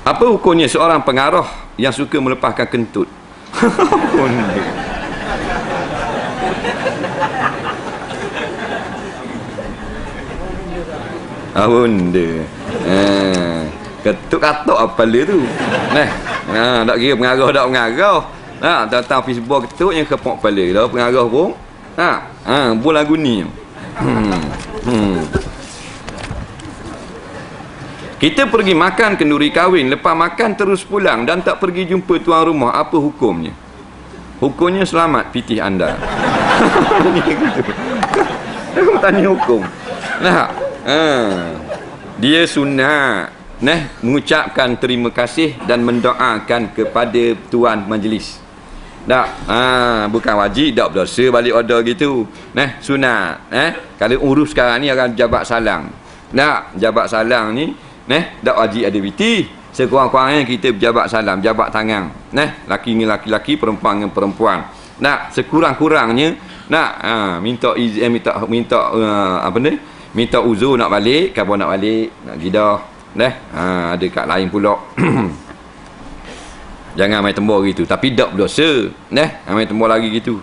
Apa hukumnya seorang pengarah yang suka melepaskan kentut? Benda. Ketuk katok apa dia tu? Tak kira pengarah tak pengarah. Datang Facebook ketuk yang kepok kepala. Dah pengarah pun. Buat lagu ni. Kita pergi makan kenduri kahwin, lepas makan terus pulang dan tak pergi jumpa tuan rumah, apa hukumnya? Hukumnya selamat pitih anda. Aku tanya hukum. Dia sunat mengucapkan terima kasih dan mendoakan kepada tuan majlis. Tak, bukan wajib, tak berdosa balik order gitu. Sunat. Kalau urus sekarang ni akan jabat salang. Tak, jabat salang ni tak wajib ada biti. Sekurang-kurangnya kita berjabat salam, jabat tangan. Laki dengan laki-laki, perempuan dengan perempuan. Sekurang-kurangnya minta izin, minta uzur nak balik, kapan nak balik, nak gidah. Ada kat lain pula. Jangan main tembok gitu, tapi tak berdosa. Main tembok lagi gitu.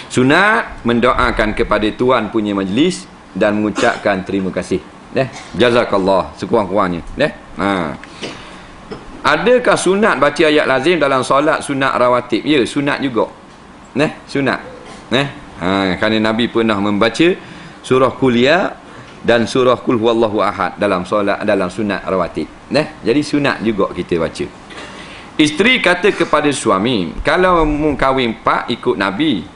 Sunat mendoakan kepada tuan punya majlis dan mengucapkan terima kasih. Jazakallah sekurang-kurangnya. Adakah sunat baca ayat lazim dalam solat sunat rawatib? Ya, sunat juga. Sunat. Kerana Nabi pernah membaca surah Qul-Ya dan surah Qul Huwallahu Ahad dalam solat, dalam sunat rawatib. Jadi sunat juga kita baca. Isteri kata kepada suami, kalau mu kahwin 4 ikut Nabi,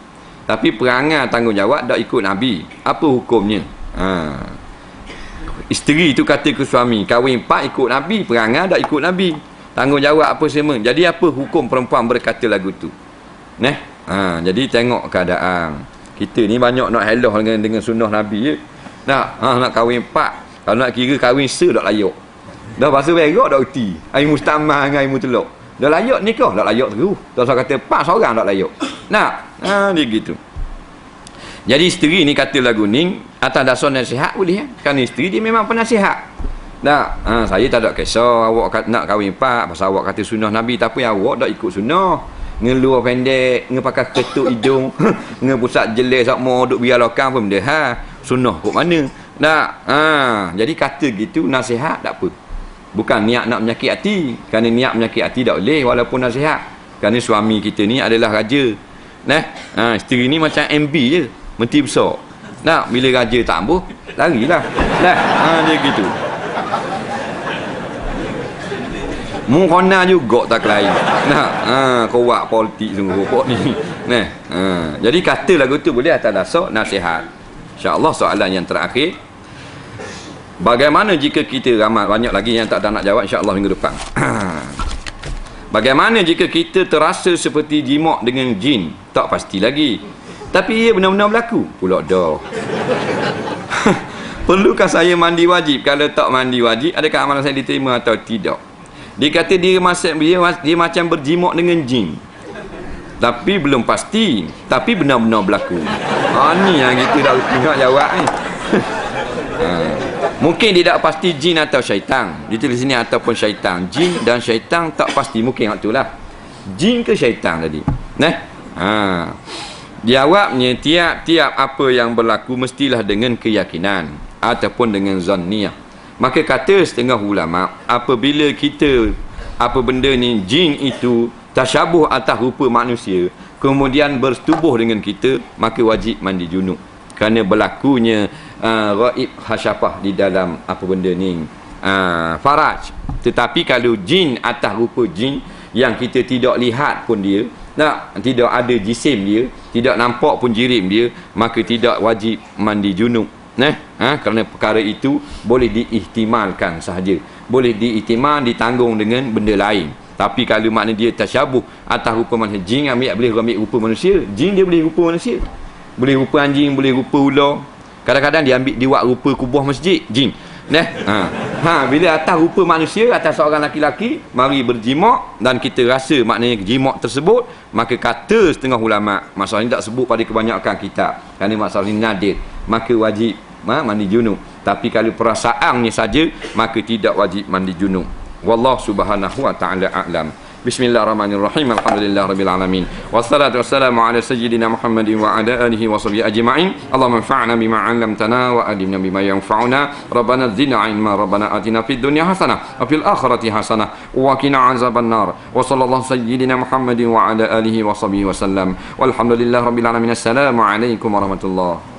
tapi perangai tanggungjawab tak ikut Nabi, apa hukumnya? Isteri tu kata ke suami, kahwin 4 ikut Nabi, perangai tak ikut Nabi, tanggungjawab apa semua. Jadi apa hukum perempuan berkata lagu tu? Jadi tengok keadaan. Kita ni banyak nak helah dengan sunnah Nabi je. Nak kahwin 4, kalau nak kira kahwin tak layak. Dah pasal berak dak reti. Ai mustamah dengan ai mutlak. Dah layak nikah, tak layak terus. Tak usah kata 4 seorang tak layak. Dia gitu. Jadi isteri ni kata lagu ni atas dasar nasihat boleh Kerana isteri dia memang penasihat. Saya tak ada kisah awak nak kahwin 4 pasal awak kata sunnah Nabi, tapi awak tak ikut sunnah. Ngeluar pendek, ngepakai ketuk hidung, ngepusat jelas sakmo duk biar lokang pun benda sunnah kok mana. Jadi kata gitu nasihat tak apa. Bukan niat nak menyakit hati. Kerana niat menyakit hati tak boleh walaupun nasihat. Kerana suami kita ni adalah raja. Isteri ni macam MB je, menti besar. Bila raja tak ambuh, larilah. Dia gitu. Mungkona juga tak lain. Kau buat politik sungguh pokok ni. Jadi kata lagu tu boleh atas dasar nasihat. InsyaAllah soalan yang terakhir. Bagaimana jika kita ramai banyak lagi yang tak ada nak jawab, insya-Allah minggu depan. Bagaimana jika kita terasa seperti jimat dengan jin? Tak pasti lagi. Tapi ia benar-benar berlaku. Pula dah. Perlukah saya mandi wajib? Kalau tak mandi wajib, adakah amalan saya diterima atau tidak? Dia kata dia macam berjimat dengan jin. Tapi belum pasti. Tapi benar-benar berlaku. Ni yang kita dah tengok jawab ni. Mungkin tidak pasti jin atau syaitan. Ditulis sini ataupun syaitan. Jin dan syaitan tak pasti. Mungkin itulah. Jin ke syaitan tadi. Jawabnya tiap-tiap apa yang berlaku mestilah dengan keyakinan ataupun dengan zanniyah. Maka kata setengah ulama, apabila kita apa benda ni jin itu tasyabuh atas rupa manusia, kemudian bersetubuh dengan kita, maka wajib mandi junub. Kerana berlakunya ghaib hasyafah di dalam apa benda ni faraj. Tetapi kalau jin atas rupa jin, yang kita tidak lihat pun dia, tidak ada jisim dia, tidak nampak pun jirim dia, maka tidak wajib mandi junub. Kerana perkara itu boleh diihtimalkan sahaja, boleh diihtimal, ditanggung dengan benda lain. Tapi kalau makna dia tasyabuh atas rupa manusia, jin boleh ambil rupa manusia, jin dia boleh rupa manusia, boleh rupa anjing, boleh rupa ular. Kadang-kadang dia ambil diwak rupa kubah masjid, jin. Bila atas rupa manusia, atas seorang laki-laki mari berjimak dan kita rasa maknanya jimak tersebut, maka kata setengah ulama, masalah ini tak sebut pada kebanyakan kitab kerana masalah ini nadir, maka wajib mandi junub. Tapi kalau perasaannya saja, maka tidak wajib mandi junub. Wallahu subhanahu wa ta'ala a'lam. Bismillahirrahmanirrahim. Alhamdulillahirabbil alamin. Wassalatu wassalamu ala sayyidina Muhammadin wa ala alihi wa sahbihi ajma'in. Allahumma anfa'na bima 'allamtana wa alimna bima yanfa'una. Rabbana zidna 'ilma. Rabbana atina fid dunya hasanah wa fil akhirati hasanah wa qina 'adzabannar. Wa sallallahu sayyidina Muhammadin wa ala alihi wa sahbihi wasallam. Walhamdulillahirabbil alamin. Assalamu alaikum warahmatullahi